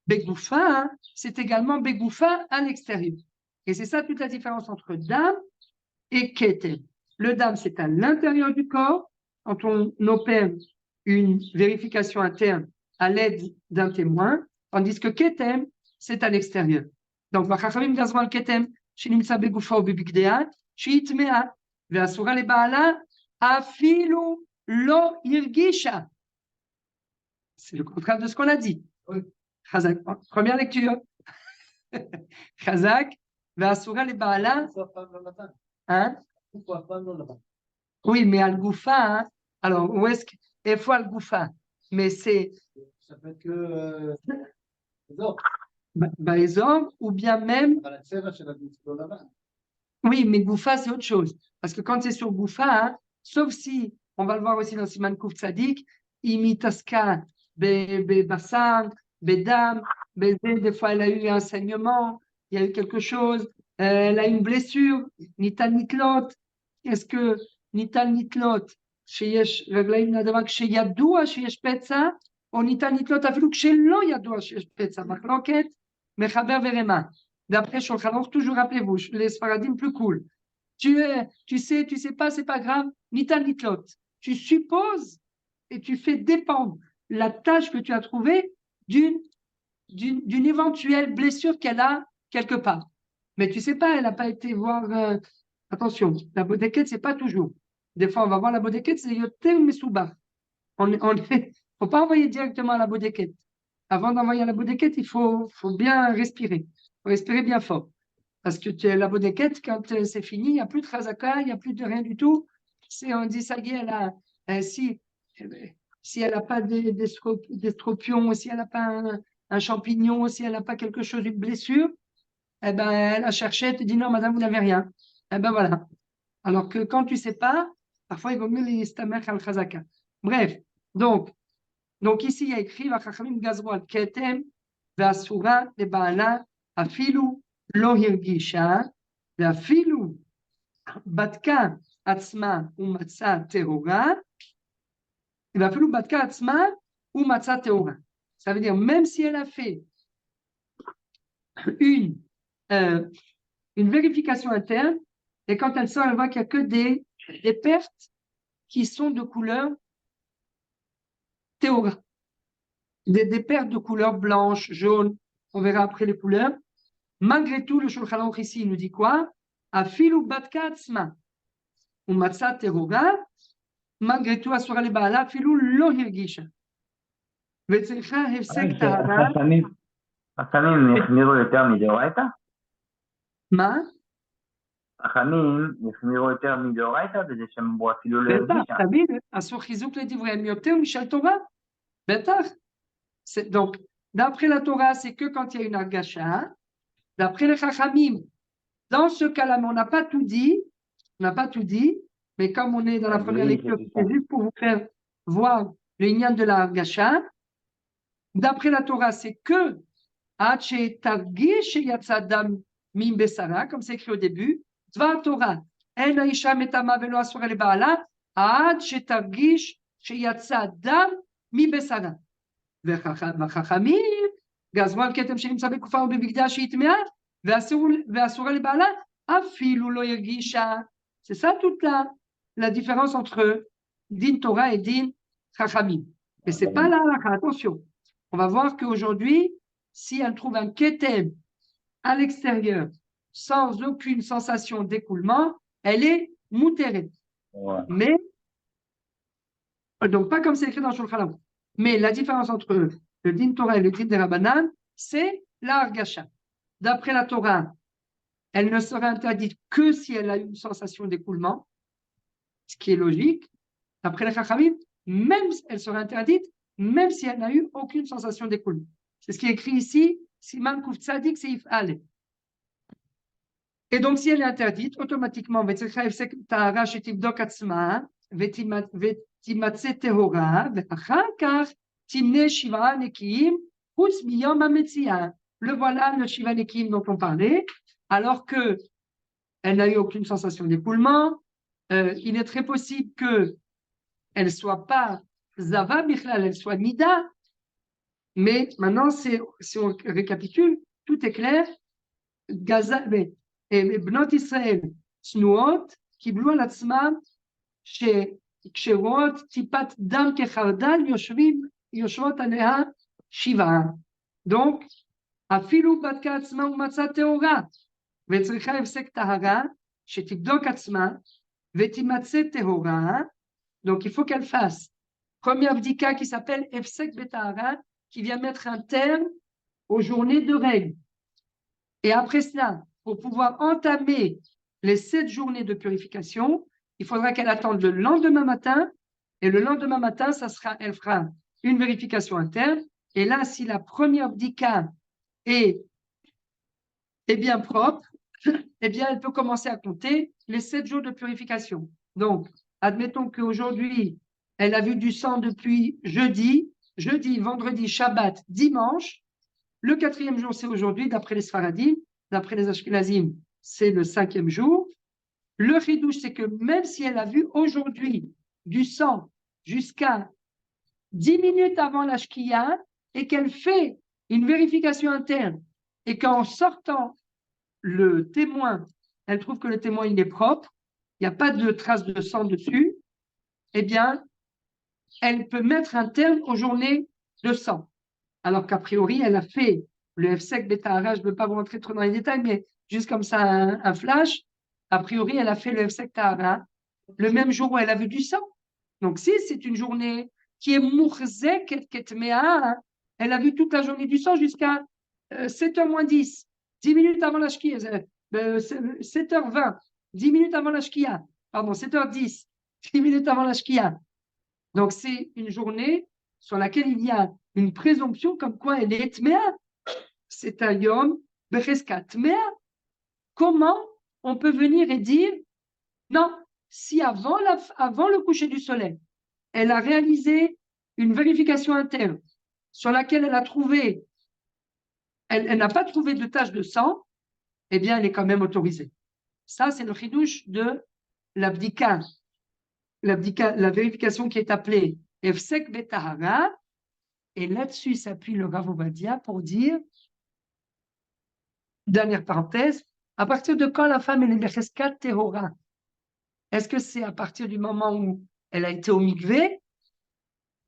begoufa, hein, c'est également begoufa à l'extérieur. Et c'est ça toute la différence entre dam et ketem. Le dam, c'est à l'intérieur du corps. Quand on opère une vérification interne à l'aide d'un témoin, tandis que ketem, c'est à l'extérieur. Donc, Chachamim gazran al ketem, shenimtsa begoufa ou bebigdeha, sheitmea, ve'asura lebaala, afilu lo irgisha. C'est le contraire de ce qu'on a dit. Chazak, première lecture. Chazak, ve'asura lebaala. Hein? Oui, mais al-goufa, hein? Alors, où est-ce que. Il faut al-goufa, mais c'est. Ça peut être que. Baezor, ou bien même. Oui, mais goufa, c'est autre chose. Parce que quand c'est sur goufa, hein, sauf si, on va le voir aussi dans Siman Kouf Tzadik, imitaska, bassam, bedam, des fois elle a eu un saignement, il y a eu quelque chose, elle a une blessure, nital nitlot. Est-ce que nital nitlot, שיש רגליים לדבר כשידוע שיש פצע, או ניתן לתלות אפילו כשלא ידוע שיש פצע? מחלוקת, מחבר ורמה. D'après Shulchan Aruch, toujours rappelez-vous, les Sfaradim plus cool. Tu sais pas, c'est pas grave, nital nitlot. Tu supposes et tu fais dépendre la tâche que tu as trouvée d'une éventuelle blessure qu'elle a quelque part. Mais tu sais pas, elle n'a pas été voir. Attention, la bodéquette, c'est pas toujours. Des fois, on va voir la bodéquette, c'est yoter mesouba. Faut pas envoyer directement à la bodéquette. Avant d'envoyer à la bodéquette, il faut bien respirer. Faut respirer bien fort. Parce que la bodéquette, quand c'est fini, il n'y a plus de chazaka, il n'y a plus de rien du tout. On dit, ça y est, si elle n'a pas d'estropion, si elle n'a pas un champignon, si elle n'a pas quelque chose, une blessure, eh ben, elle a cherché, elle te dit non, madame, vous n'avez rien. Eh ben voilà. Alors que quand tu ne sais pas, parfois il vaut mieux les stamer al chazaka. Bref, donc ici il y a écrit Vachachamim gazru al ketem ve'asura lebaala afilu lo hirgisha ve'afilu batka atzma umatza tehora ve'afilu batka atzma umatza tehora. Ça veut dire même si elle a fait une vérification interne, et quand elle sort, elle voit qu'il n'y a que des pertes qui sont de couleur théora. Des pertes de couleur blanche, jaune, on verra après les couleurs. Malgré tout, le Shulchan Aruch ici nous dit quoi? Afilu batka atzma ou matzah théora, malgré tout, asura le baala, afilu lo hirgisha. וצריכה הפסק טהרה. חכמים יחמירו יותר מדאורייתא? מה? חכמים יחמירו יותר מדאורייתא בזה שהם אמרו אפילו לא הרגישה. תמיד אסור חיזוק לדבריהם יותר משל תורה. בטח. Donc, d'après la Torah, c'est que quand il y a une argacha. D'après les Chachamim, dans ce cas-là, on n'a pas tout dit, mais comme on est dans la première lecture, c'est juste pour vous faire voir le lien de la argacha. D'après la Torah, c'est que comme c'est écrit au début, Dvar Torah, En Aisha Metama Velo Asura Lebaala, Ad Shetargish Sheyatsa Dam Mi Besara. Vachachamim, Gazru al Ketem Shenimtza Bekufa ou Bebigdeha Sheitmea, Ve'asura Lebaala, Afilu Lo Yergisha. C'est ça toute la différence entre Din Torah et Din Chachamim. Mais c'est pas là, attention. On va voir qu'aujourd'hui, si elle trouve un ketem à l'extérieur, sans aucune sensation d'écoulement, elle est moutérée. Ouais. Mais, donc pas comme c'est écrit dans Shulchan Aruch. Mais la différence entre le din Torah et le din des Rabbanan, c'est la hargasha. D'après la Torah, elle ne serait interdite que si elle a eu une sensation d'écoulement, ce qui est logique. D'après les Chachamim, elle serait interdite, même si elle n'a eu aucune sensation d'écoulement. C'est ce qui est écrit ici, Siman Kuf Tzadik Seif Ale. Et donc, si elle est interdite, automatiquement, le voilà, le Shiva Nekim dont on parlait, alors que elle n'a eu aucune sensation d'écoulement. Il est très possible qu'elle ne soit pas Zava Bichlal, elle soit Nida. Mais maintenant, si on récapitule, tout est clair. Gaza, בנות ישראל צנועות קיבלו על עצמם שכשרואות טיפת דם כחרדל יושבות עליה שבעה. Donc, אפילו בדקה עצמה ומצאה טהורה וצריכה הפסק טהרה שתבדוק עצמה ותימצא טהורה. Donc, il faut qu'elle fasse première bdika qui s'appelle הפסק בטהרה, qui vient mettre un terme aux journées de règles. Et après cela, pour pouvoir entamer les 7 journées de purification, il faudra qu'elle attende le lendemain matin. Et le lendemain matin, elle fera une vérification interne. Et là, si la première bdika est bien propre, eh bien, elle peut commencer à compter les 7 jours de purification. Donc, admettons qu'aujourd'hui, elle a vu du sang depuis jeudi, vendredi, Shabbat, dimanche. Le 4e jour, c'est aujourd'hui, d'après les Sfaradim. D'après les Ashkenazim, c'est le 5e jour. Le chidouche, c'est que même si elle a vu aujourd'hui du sang jusqu'à 10 minutes avant la shkia et qu'elle fait une vérification interne et qu'en sortant le témoin, elle trouve que le témoin il est propre, il n'y a pas de traces de sang dessus, eh bien, elle peut mettre un terme aux journées de sang. Alors qu'a priori, elle a fait le Hefsek Betahara, je ne veux pas vous rentrer trop dans les détails, mais juste comme ça, un flash. A priori, elle a fait le Hefsek Tahara le même jour où elle a vu du sang. Donc, si c'est une journée qui est Mouchzek Ketmea, elle a vu toute la journée du sang jusqu'à 7h moins 10, 10 minutes avant la Shkia, 7h20, 10 minutes avant la Shkia, pardon, 7h10, 10 minutes avant la Shkia. Donc, c'est une journée sur laquelle il y a une présomption comme quoi elle est Tmea. C'est un Yom Becheskat Tmea. Comment on peut venir et dire non, si avant le coucher du soleil, elle a réalisé une vérification interne sur laquelle elle a trouvé, elle n'a pas trouvé de tache de sang, eh bien, elle est quand même autorisée. Ça, c'est le chidouche de l'abdika, la vérification qui est appelée Efsek Betahara. Et là-dessus s'appuie le Rav Ovadia pour dire, dernière parenthèse, à partir de quand la femme est Becheskat Tehora? Est-ce que c'est à partir du moment où elle a été au mikvé?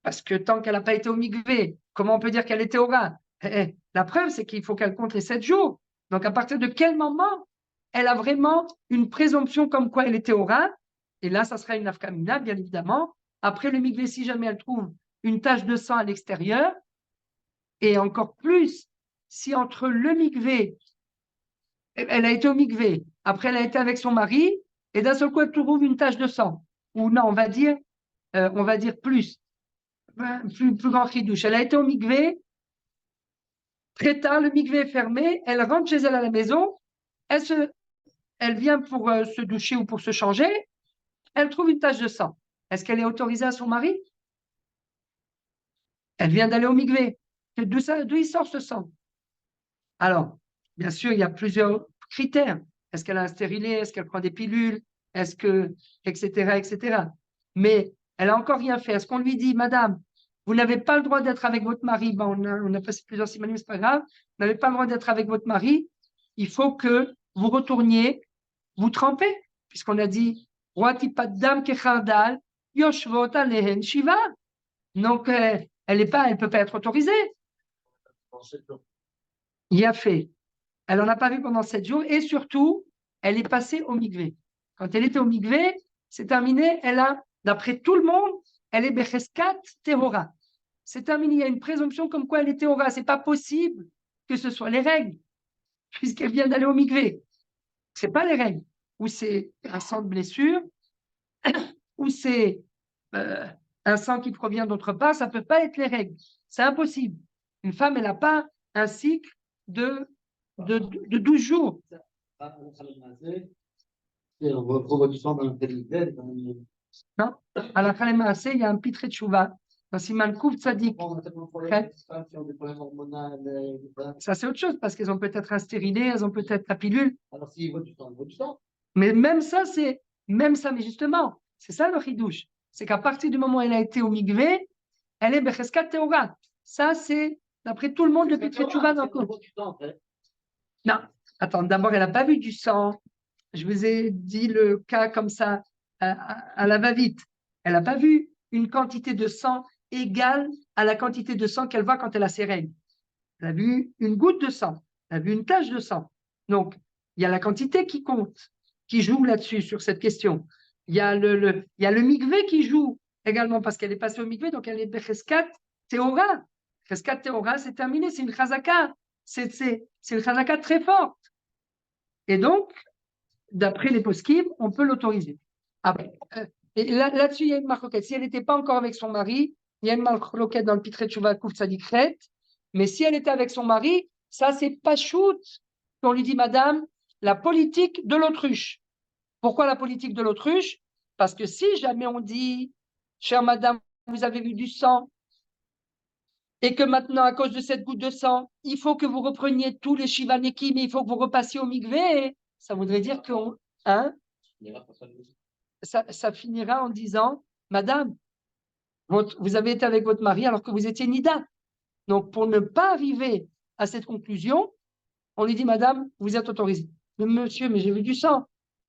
Parce que tant qu'elle n'a pas été au mikvé, comment on peut dire qu'elle est Tehora? La preuve, c'est qu'il faut qu'elle compte les 7 jours. Donc, à partir de quel moment elle a vraiment une présomption comme quoi elle est Tehora? Et là, ça sera une nafkamina, bien évidemment. Après le mikvé, si jamais elle trouve une tache de sang à l'extérieur, et encore plus, si entre le mikvé, elle a été au mikvé, après elle a été avec son mari, et d'un seul coup, elle trouve une tache de sang. Ou non, on va dire plus grand chidouche. Elle a été au mikvé, très tard, le mikvé est fermé, elle rentre chez elle à la maison, elle vient pour se doucher ou pour se changer, elle trouve une tache de sang. Est-ce qu'elle est autorisée à son mari? Elle vient d'aller au mikvé. D'où il sort ce sang? Alors, bien sûr, il y a plusieurs critères. Est-ce qu'elle a un stérilet? Est-ce qu'elle prend des pilules? Est-ce que, etc., etc. Mais elle n'a encore rien fait. Est-ce qu'on lui dit, madame, vous n'avez pas le droit d'être avec votre mari? Ben, on a passé plusieurs semaines, c'est pas grave. Vous n'avez pas le droit d'être avec votre mari. Il faut que vous retourniez vous tremper, puisqu'on a dit, dame kechardal, yoshvot alehen shiva. Donc, elle ne peut pas être autorisée. Il a fait. Elle n'en a pas vu pendant 7 jours et surtout, elle est passée au mikvé. Quand elle était au mikvé, c'est terminé. Elle a, d'après tout le monde, elle est becheskat tehora. C'est terminé. Il y a une présomption comme quoi elle est tehora. C'est pas possible que ce soit les règles, puisqu'elle vient d'aller au mikvé. c'est pas les règles, ou c'est un sang de blessure, ou c'est un sang qui provient d'autre part, ça peut pas être les règles. C'est impossible. Une femme, elle n'a pas un cycle de 12 jours. On voit du sang dans le périnée, dans le- Non, à la Khalema Assez, il y a un pitre de Chouva. Dans Siman Kouf Tzadik. Ça, c'est autre chose, parce qu'elles ont peut-être un stérilet, elles ont peut-être la pilule. Alors, s'il voit du sang, il voit du sang. Mais même ça, mais justement, c'est ça le chidouche. C'est qu'à partir du moment où elle a été au migvé, elle est Becheskat Teora. Ça, c'est, d'après tout le monde, le pitre de Chouva dans le Il voit du sang, hein. Non, attends, d'abord, elle n'a pas vu du sang. Je vous ai dit le cas comme ça, à la va-vite. Elle n'a pas vu une quantité de sang égale à la quantité de sang qu'elle voit quand elle a ses règles. Elle a vu une goutte de sang, elle a vu une tache de sang. Donc, il y a la quantité qui compte, qui joue là-dessus, sur cette question. Il y a il y a le migvé qui joue également, parce qu'elle est passée au migvé, donc elle est Becheskat Teora. Becheskat Teora, c'est terminé, c'est une chazaka. C'est une chazaka très forte. Et donc, d'après les poskim, on peut l'autoriser. Après, et là-dessus, il y a une marloquette. Si elle n'était pas encore avec son mari, il y a une marloquette dans le Pitre Tchouva Kouf Tzadikret. Mais si elle était avec son mari, ça, c'est pas shoot. On lui dit, madame, la politique de l'autruche. Pourquoi la politique de l'autruche? Parce que si jamais on dit, chère madame, vous avez vu du sang, et que maintenant, à cause de cette goutte de sang, il faut que vous repreniez tous les shivanekim, mais il faut que vous repassiez au migvé, ça voudrait dire que hein, ça finira en disant, madame, vous avez été avec votre mari alors que vous étiez nida. Donc, pour ne pas arriver à cette conclusion, on lui dit, madame, vous êtes autorisée. Mais monsieur, mais j'ai vu du sang.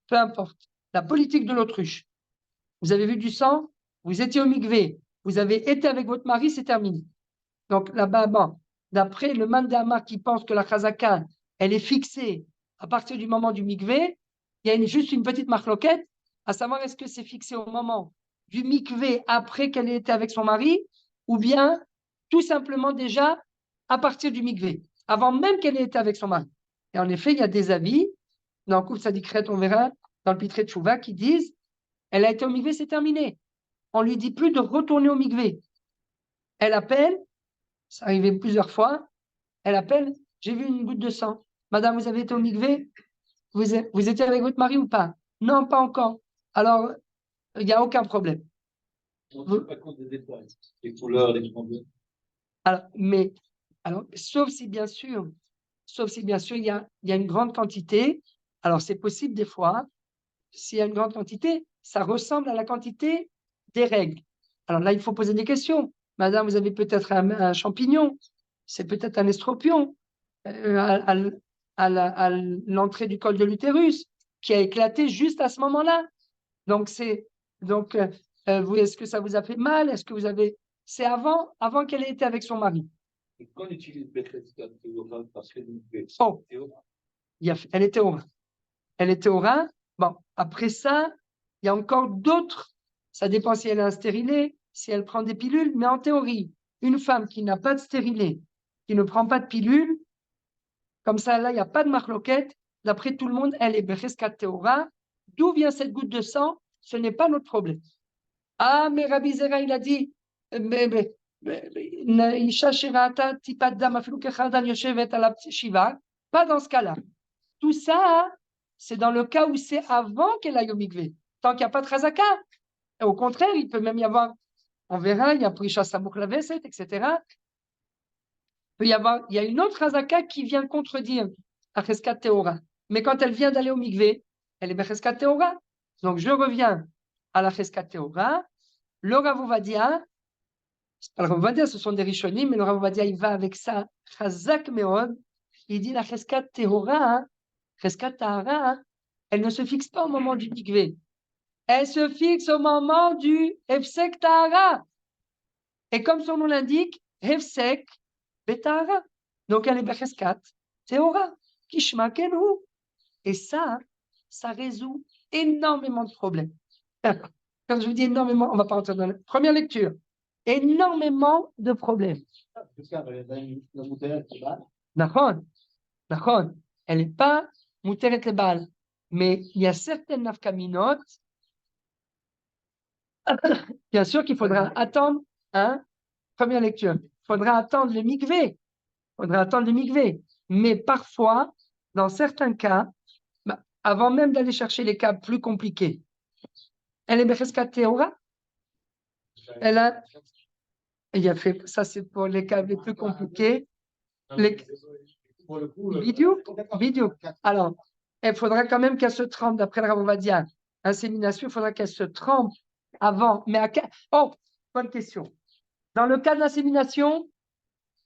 Peu importe. La politique de l'autruche. Vous avez vu du sang, vous étiez au migvé, vous avez été avec votre mari, c'est terminé. Donc là-bas, bon, d'après le mandama qui pense que la chazaka, elle est fixée à partir du moment du mikvé, il y a juste une petite marloquette, à savoir est-ce que c'est fixé au moment du mikvé après qu'elle ait été avec son mari, ou bien tout simplement déjà à partir du mikvé, avant même qu'elle ait été avec son mari. Et en effet, il y a des avis, dans le Kouf Tzadikret, on verra, dans le Pitre Tchouva, qui disent elle a été au mikvé, c'est terminé. On lui dit plus de retourner au mikvé. Elle appelle, ça arrivait plusieurs fois, elle appelle, j'ai vu une goutte de sang. Madame, vous avez été au migvé? Vous étiez avec votre mari ou pas? Non, pas encore. Alors, il n'y a aucun problème. On ne tient pas compte des détails, les couleurs, les couleurs. Alors, sauf si bien sûr, il y a une grande quantité. Alors, c'est possible des fois, s'il y a une grande quantité, ça ressemble à la quantité des règles. Alors là, il faut poser des questions. Madame, vous avez peut-être un champignon, c'est peut-être un estropion à l'entrée du col de l'utérus qui a éclaté juste à ce moment-là. Donc, est-ce que ça vous a fait mal? Est-ce que vous avez... C'est avant qu'elle ait été avec son mari. Et quand on utilise Bethesda Théora, parce que Oh, elle était au rein. Elle était au rein. Bon, après ça, il y a encore d'autres. Ça dépend si elle a un stérilet, si elle prend des pilules. Mais en théorie, une femme qui n'a pas de stérilet, qui ne prend pas de pilules, comme ça, là, il n'y a pas de marloquette. D'après tout le monde, elle est Becheskat Théora. D'où vient cette goutte de sang? Ce n'est pas notre problème. Ah, mais Rabbi Zera, il a dit, pas dans ce cas-là. Tout ça, c'est dans le cas où c'est avant qu'elle aille au mikvé. Tant qu'il n'y a pas de chazaka. Et au contraire, il peut même y avoir, on verra, il y a Prisha Samouk Laveset, etc. Il y a une autre chazaka qui vient contredire la Cheskat Théora. Mais quand elle vient d'aller au mikvé, elle est Becheskat Théora. Donc je reviens à la Cheskat Théora. Le Rav Ovadia, le Rav Ovadia, ce sont des Rishonim, mais le Rav Ovadia, il va avec ça, Chazak Meod. Il dit la Cheskat Théora, Cheskat Tahara, elle ne se fixe pas au moment du mikvé. Elle se fixe au moment du Hefsek Tahara. Et comme son nom l'indique, Hefsek Betahara. Donc elle est Becheskat Théora, Kishma Kenu. Et ça résout énormément de problèmes. Quand je vous dis énormément, on ne va pas rentrer dans la première lecture. Énormément de problèmes. D'accord. Elle n'est pas Mouteret le Baal. Mais il y a certaines nafkaminotes, bien sûr qu'il faudra attendre, hein, première lecture, il faudra attendre le mikvé. Mais parfois, dans certains cas, avant même d'aller chercher les cas plus compliqués, elle est Becheskat Théora. Elle a, il a fait, ça c'est pour les cas les plus compliqués. Pour le coup, Vidéo. Alors, il faudra quand même qu'elle se trempe, d'après le Rav Ovadia, insémination, il faudra qu'elle se trempe avant. Mais oh, bonne question. Dans le cas de l'insémination,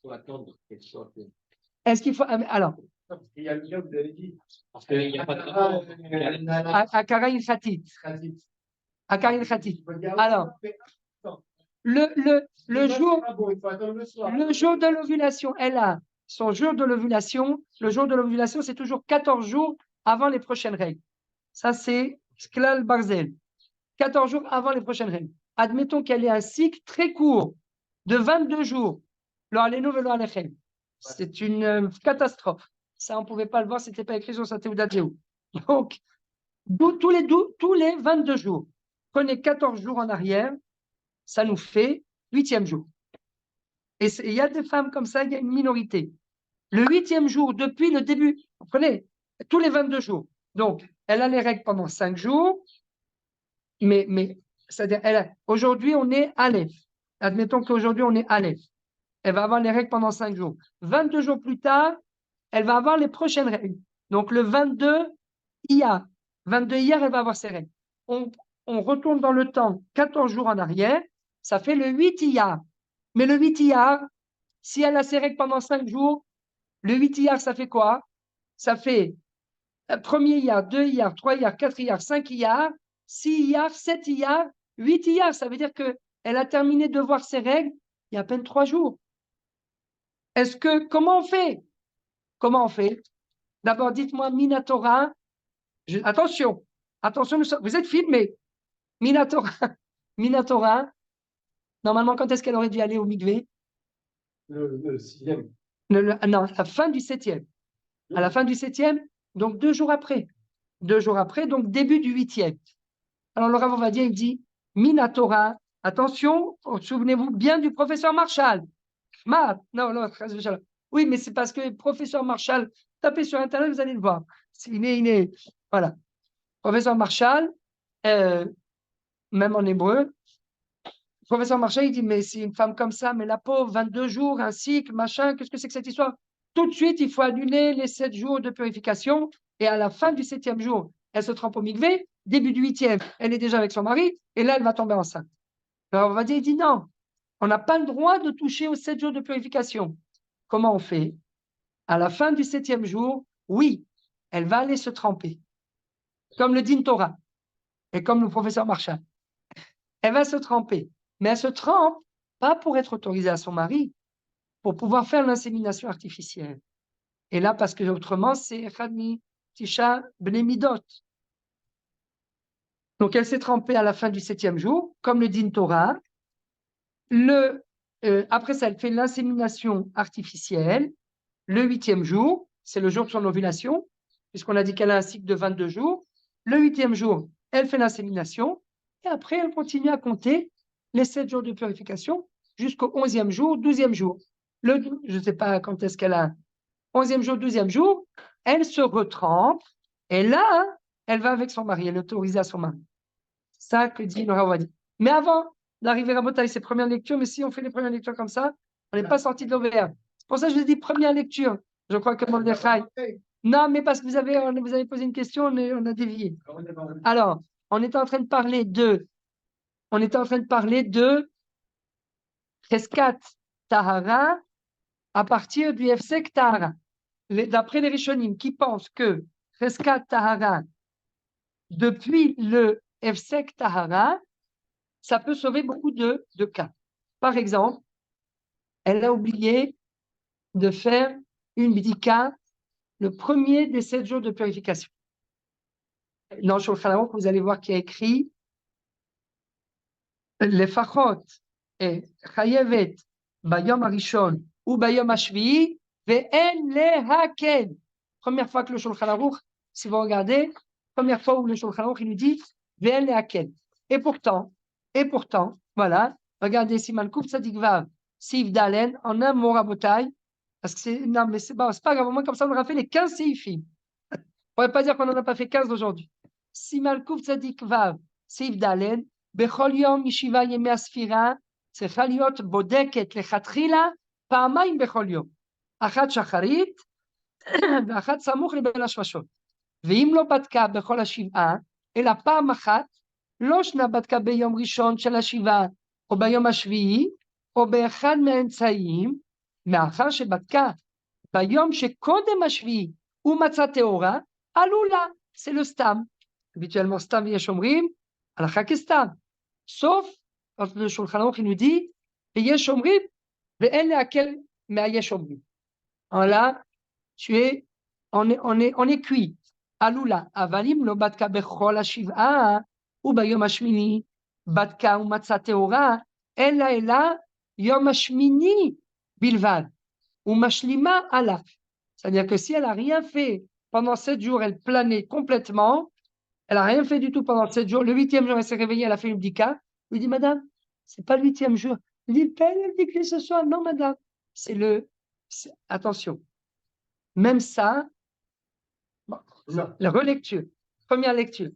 Faut attendre qu'elle sorte. est-ce qu'il faut. Alors, parce qu'il y a le cas, vous avez dit. Parce qu'il n'y a pas de Akara il Khatit. Akara il Khatit. Alors, le jour de l'ovulation, elle a son jour de l'ovulation. Le jour de l'ovulation, c'est toujours 14 jours avant les prochaines règles. Ça, c'est Sklal Barzel. 14 jours avant les prochaines règles. Admettons qu'elle ait un cycle très court de 22 jours. C'est une catastrophe. Ça, on ne pouvait pas le voir, ce n'était pas écrit sur sa Théouda Jéhu. Donc, tous les 22 jours, prenez 14 jours en arrière, ça nous fait 8e jour. Et il y a des femmes comme ça, il y a une minorité. Le 8e jour, depuis le début, vous comprenez, tous les 22 jours. Donc, elle a les règles pendant 5 jours, mais c'est-à-dire, aujourd'hui, on est Aleph. Admettons qu'aujourd'hui, on est Aleph. Elle va avoir les règles pendant 5 jours. 22 jours plus tard, elle va avoir les prochaines règles. Donc, le 22 hier, elle va avoir ses règles. On retourne dans le temps 14 jours en arrière, ça fait le 8 hier. Mais le 8 hier, si elle a ses règles pendant 5 jours, le 8 hier, ça fait quoi? Ça fait premier hier, 2 hier, 3 hier, 4 hier, 5 hier, 6 hier, 7 hier, 8 hier. Ça veut dire qu'elle a terminé de voir ses règles il y a à peine 3 jours. Comment on fait? D'abord, dites-moi, Minatora. Attention, vous êtes filmés. Minatora. Normalement, quand est-ce qu'elle aurait dû aller au mikvé? Le 6e. Non, à la fin du 7e. À la fin du 7e, donc 2 jours après. 2 jours après, donc début du 8e. Alors le Rav Ovadia, il dit, Minatora, attention, souvenez-vous bien du professeur Marshall. Non, oui, mais c'est parce que le professeur Marshall, tapez sur Internet, vous allez le voir. Voilà. Professeur Marshall, même en hébreu, professeur Marshall, il dit, mais c'est une femme comme ça, mais la pauvre, 22 jours, un cycle, machin, qu'est-ce que c'est que cette histoire? Tout de suite, il faut annuler les 7 jours de purification, et à la fin du 7e jour, elle se trempe au mikvé, début du 8e, elle est déjà avec son mari, et là, elle va tomber enceinte. Alors, on va dire, il dit non, on n'a pas le droit de toucher aux 7 jours de purification. Comment on fait? À la fin du 7e jour, oui, elle va aller se tremper, comme le dit Torah, et comme le professeur Marshall. Elle va se tremper. Mais elle se trempe pas pour être autorisée à son mari, pour pouvoir faire l'insémination artificielle. Et là, parce que autrement, c'est Khadmi Tisha Bnemidot. Donc, elle s'est trempée à la fin du 7e jour, comme le dit Torah. Après ça, elle fait l'insémination artificielle. Le 8e jour, c'est le jour de son ovulation, puisqu'on a dit qu'elle a un cycle de 22 jours. Le 8e jour, elle fait l'insémination. Et après, elle continue à compter les 7 jours de purification jusqu'au 11e jour, 12e jour. Je ne sais pas quand est-ce qu'elle a 11e jour, 12e jour, elle se retrempe et là, elle va avec son mari, elle est autorisée à son mari. C'est ça que dit le Rav Ovadia. Mais avant d'arriver à Rabotai, c'est première lecture, mais si on fait les premières lectures comme ça, on n'est pas sorti de l'OVR. C'est pour ça que je vous dis première lecture. Je crois que Mordechai. Non, mais parce que vous avez posé une question, on a dévié. Alors, on était en train de parler de Cheskat Tahara à partir du Hefsek Tahara. D'après les Rishonim qui pensent que Cheskat Tahara, depuis le Hefsek Tahara, ça peut sauver beaucoup de cas. Par exemple, elle a oublié de faire une bdika le premier des 7 jours de purification. Dans Shulchan Aruch, vous allez voir qu'il y a écrit les fachot et chayevet bayom arishon ou bayom ashvi'i ve'en lehaken. Première fois que le Shulchan Aruch, si vous regardez, première fois où le Shulchan Aruch, il nous dit Ve'en le'akel. Et pourtant, voilà, regardez, Siman Kouf Tzadik Vav, Seif Dalen, en un mot rabotaille, parce que non, mais c'est pas grave, au moins comme ça, on aura fait les 15 Seifim. On ne pourrait pas dire qu'on n'en a pas fait 15 aujourd'hui. Siman Kouf Tzadik Vav, Seif Dalen, Bechol Yom Yeshiva Yemei Asfira, צריכה להיות בודקת לכתחילה פעמיים בכל יום, אחת שחרית ואחת סמוך לבין השמשות. ואם לא בדקה בכל השבעה, אלא פעם אחת, לא שנה בדקה ביום ראשון של השבעה, או ביום השביעי, או באחד מהאמצעים, מאחר שבדקה ביום שקודם השביעי ומצא טהורה, עלולה, c'est le stam. Habituellement, stam, יש אומרים, הלכה כסתם. sauf quand le Shulchan Aruch il nous dit ויש אומרים ואין להקל מהיש אומרים. Alors là, on est cuit. עלולה, אבל אם לא בדקה בכל השבעה וביום השמיני בדקה ומצא טהורה, אלא יום השמיני בלבד, ומשלימה עליו. C'est-à-dire que si elle n'a rien fait pendant 7 jours, elle planait complètement, elle n'a rien fait du tout pendant 7 jours, le 8e jour, elle s'est réveillée, elle a fait une bdika, lui dit, madame, c'est pas le 8e jour. Il dit, elle dit que ce soir, non, madame, attention, même ça, bon, la relecture, première lecture.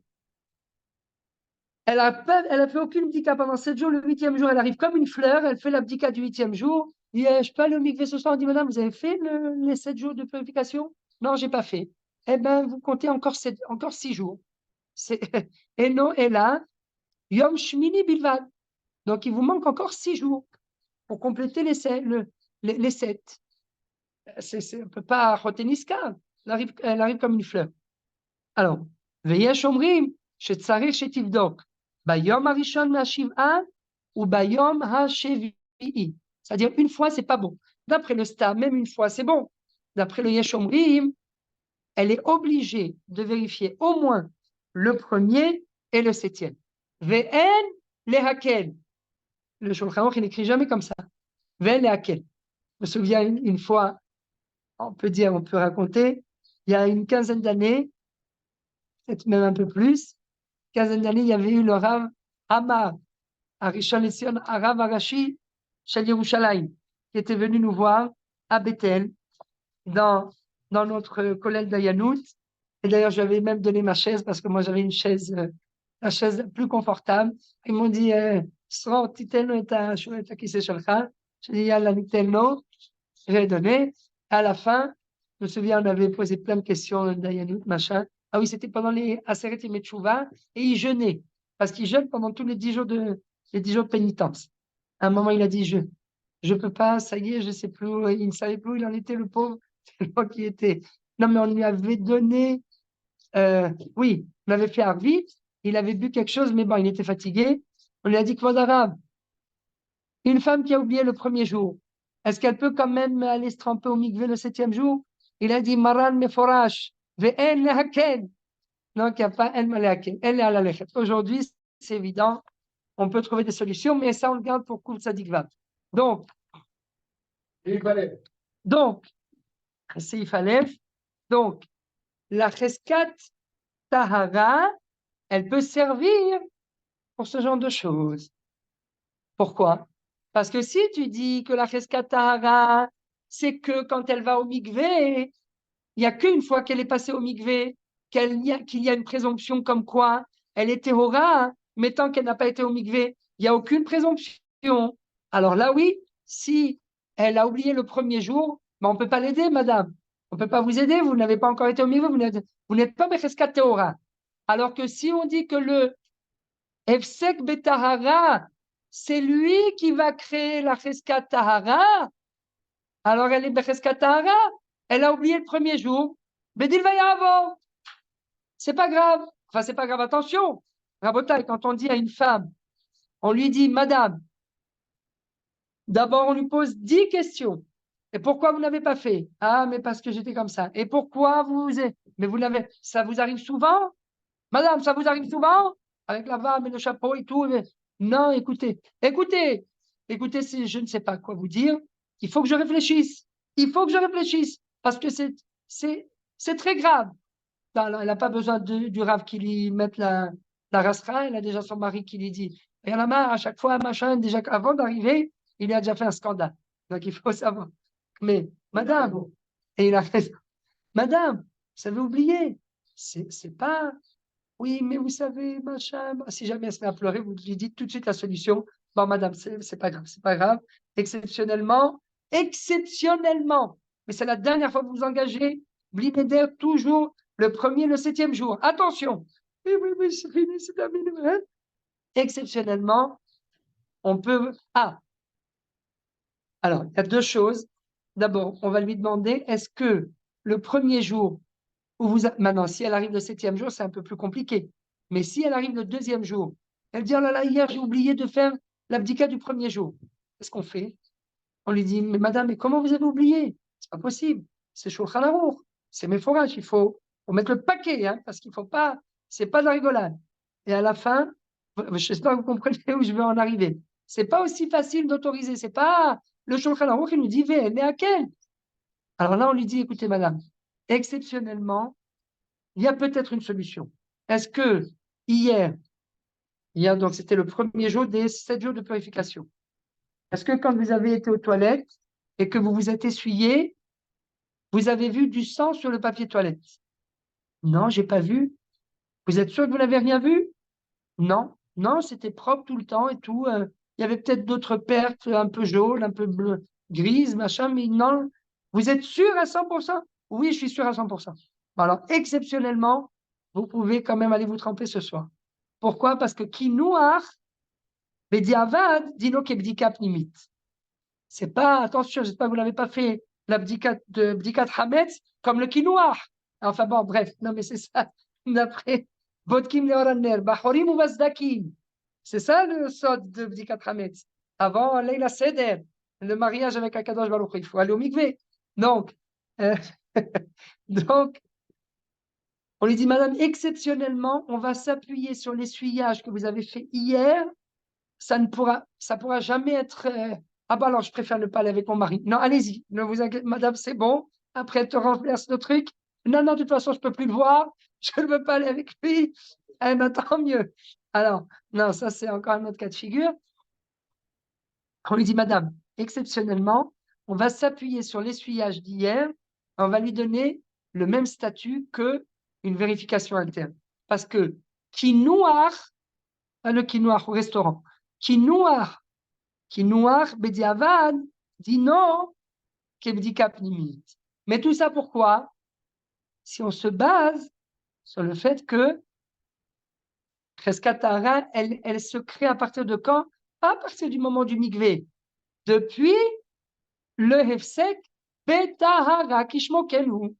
Elle a fait aucune bdika pendant 7 jours, le 8e jour, elle arrive comme une fleur, elle fait la bdika du 8e jour, il dit, je peux aller au mikvé ce soir, on dit, madame, vous avez fait les 7 jours de purification? Non, j'ai pas fait. Eh bien, vous comptez encore 6 jours. Et non, et là, Yom Shmini Bilvad. Donc, il vous manque encore 6 jours pour compléter les 7. On ne peut pas Roteniska. Elle arrive comme une fleur. Alors, Veyesh Omrim, Shetzarich Shetivdok, Bayom Arishon Mashiv'a ou Bayom HaShevi'i. C'est-à-dire, une fois, c'est pas bon. D'après le Stam, même une fois, c'est bon. D'après le Yesh Omrim, elle est obligée de vérifier au moins le premier et le 7e. Ve'en lehakel. Le Shulchan Aruch, il n'écrit jamais comme ça. Ve'en lehakel. Je me souviens une fois, on peut raconter, il y a une quinzaine d'années, peut-être même un peu plus, quinzaine d'années, il y avait eu le Rav Amar, à Rishon LeZion, à Rav Arashi, Shel Yerushalayim, qui était venu nous voir à Bethel, dans notre collège d'Ayanout. Et d'ailleurs, je lui avais même donné ma chaise parce que moi, j'avais une chaise, la chaise la plus confortable. Ils m'ont dit, Sro, titelno et ta kissé shalcha. J'ai dit, yalla, nitelno. J'ai donné. À la fin, je me souviens, on avait posé plein de questions d'Ayanout, machin. Ah oui, c'était pendant les Aseret et Metchouva, et il jeûnait. Parce qu'il jeûne pendant tous les 10 jours de pénitence. À un moment, il a dit, je peux pas, ça y est, je sais plus, il ne savait plus où il en était, le pauvre. Tellement qu'il était. Non, mais on lui avait donné, oui, on avait fait Arvit, il avait bu quelque chose, mais bon, il était fatigué. On lui a dit, Kvod Arav, une femme qui a oublié le premier jour, est-ce qu'elle peut quand même aller se tremper au mikvé le 7e jour? Il a dit, Maran meforash, ve'en lehaken. Donc, il n'y a pas en lehaken, en lehalechet. Aujourd'hui, c'est évident, on peut trouver des solutions, mais ça, on le garde pour Kouf Tzadik Vav. Donc, Seif Aleph, donc, la Cheskat Tahara, elle peut servir pour ce genre de choses. Pourquoi? Parce que si tu dis que la Cheskat Tahara, c'est que quand elle va au mikvé, il n'y a qu'une fois qu'elle est passée au mikvé, qu'il y a une présomption comme quoi elle est Tehora, mais tant qu'elle n'a pas été au mikvé, il n'y a aucune présomption. Alors là, oui, si elle a oublié le premier jour, ben on ne peut pas l'aider, madame. On ne peut pas vous aider, vous n'avez pas encore été au mikvé, vous n'êtes pas Becheskat Tehora. Alors que si on dit que le Efsek Betahara, c'est lui qui va créer la Cheskat Tahara, alors elle est Becheskat Tahara, elle a oublié le premier jour, Bedil Vayavo. C'est pas grave. Enfin, c'est pas grave, attention. Rabotai, quand on dit à une femme, on lui dit, madame, d'abord on lui pose 10 questions. Et pourquoi vous n'avez pas fait? Ah, mais parce que j'étais comme ça. Et pourquoi mais vous l'avez, ça vous arrive souvent? Madame, ça vous arrive souvent? Avec la barbe et le chapeau et tout? Non, écoutez, je ne sais pas quoi vous dire. Il faut que je réfléchisse. Parce que c'est très grave. Elle n'a pas besoin du Rav qui lui mette la rasera, elle a déjà son mari qui lui dit. Et elle a marre, à chaque fois, machin, déjà avant d'arriver, il a déjà fait un scandale. Donc il faut savoir. Mais, madame, et il a fait, madame, vous avez oublié, c'est pas, oui, mais vous savez, machin, si jamais elle se met à pleurer, vous lui dites tout de suite la solution. Bon, madame, c'est pas grave, c'est pas grave. Exceptionnellement, mais c'est la dernière fois que vous vous engagez, Blinéder, toujours le premier, le 7e jour. Attention! Oui, oui, oui, c'est fini, c'est terminé. Hein. Exceptionnellement, on peut. Ah, alors, il y a deux choses. D'abord, on va lui demander est-ce que le premier jour où vous. Maintenant, si elle arrive le 7e jour, c'est un peu plus compliqué. Mais si elle arrive le 2e jour, elle dit oh là là, hier, j'ai oublié de faire l'abdika du premier jour. Qu'est-ce qu'on fait? On lui dit mais madame, mais comment vous avez oublié? C'est pas possible. C'est Shulchan Aruch. C'est mes forages. Il faut mettre le paquet, hein, parce qu'il faut pas. C'est pas de la rigolade. Et à la fin, j'espère que vous comprenez où je veux en arriver. C'est pas aussi facile d'autoriser. C'est pas le Shulchan Aruch qui nous dit mais à quel? Alors là, on lui dit écoutez, madame, exceptionnellement, il y a peut-être une solution. Est-ce que hier, donc c'était le premier jour des 7 jours de purification, est-ce que quand vous avez été aux toilettes et que vous vous êtes essuyé, vous avez vu du sang sur le papier toilette? Non, j'ai pas vu. Vous êtes sûr que vous n'avez rien vu? Non, non, c'était propre tout le temps et tout. Il y avait peut-être d'autres pertes un peu jaunes, un peu bleues, grises, machin, mais non. Vous êtes sûr à 100%? Oui, je suis sûr à 100%. Alors, exceptionnellement, vous pouvez quand même aller vous tremper ce soir. Pourquoi? Parce que Kinouar, Bediavad, Dino Kebdika Pnimit. C'est pas, attention, j'espère que vous n'avez pas fait l'abdikat de Bdikat Hametz comme le Kinouar. Enfin bon, bref, non mais c'est ça. D'après Bodkim Leoraner, Bahorim ou Vazdakim. C'est ça le sod de Bdikat Hametz. Avant Leila Seder, le mariage avec Akadosh Baruch Hu, il faut aller au mikvé. Donc, euh, donc, on lui dit, madame, exceptionnellement, on va s'appuyer sur l'essuyage que vous avez fait hier. Ça pourra jamais être. Ah bah alors, je préfère ne pas aller avec mon mari. Non, allez-y, ne vous inquiétez, madame, c'est bon. Après, elle te renverse le truc. Non, non, de toute façon, je ne peux plus le voir. Je ne veux pas aller avec lui. Eh ben, tant mieux. Alors, non, ça, c'est encore un autre cas de figure. On lui dit, madame, exceptionnellement, on va s'appuyer sur l'essuyage d'hier. On va lui donner le même statut que une vérification interne. Parce que quinoir, pas le quinoir au restaurant, quinoir bediavad, dit non, kebdika pnimit. Mais tout ça pourquoi? Si on se base sur le fait que Cheskatara, elle se crée à partir de quand? Pas à partir du moment du mikvé. Depuis le Hefsek Betahara Kishmokenu.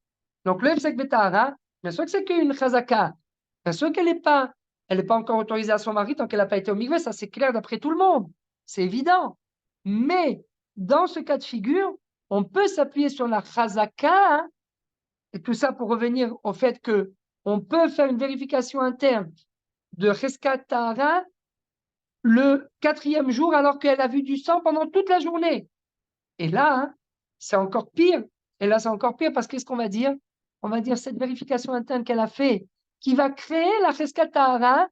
Donc le Hefsek Betahara, bien sûr que c'est qu'une chazaka. Bien sûr qu'elle n'est pas encore autorisée à son mari tant qu'elle n'a pas été au mikvé. Ça, c'est clair d'après tout le monde. C'est évident. Mais dans ce cas de figure, on peut s'appuyer sur la chazaka, hein, et tout ça pour revenir au fait que on peut faire une vérification interne de Cheskat Tahara le 4e jour alors qu'elle a vu du sang pendant toute la journée. Et là, hein, c'est encore pire. Et là, c'est encore pire parce qu'est-ce qu'on va dire? On va dire cette vérification interne qu'elle a fait, qui va créer la Cheskat Tahara.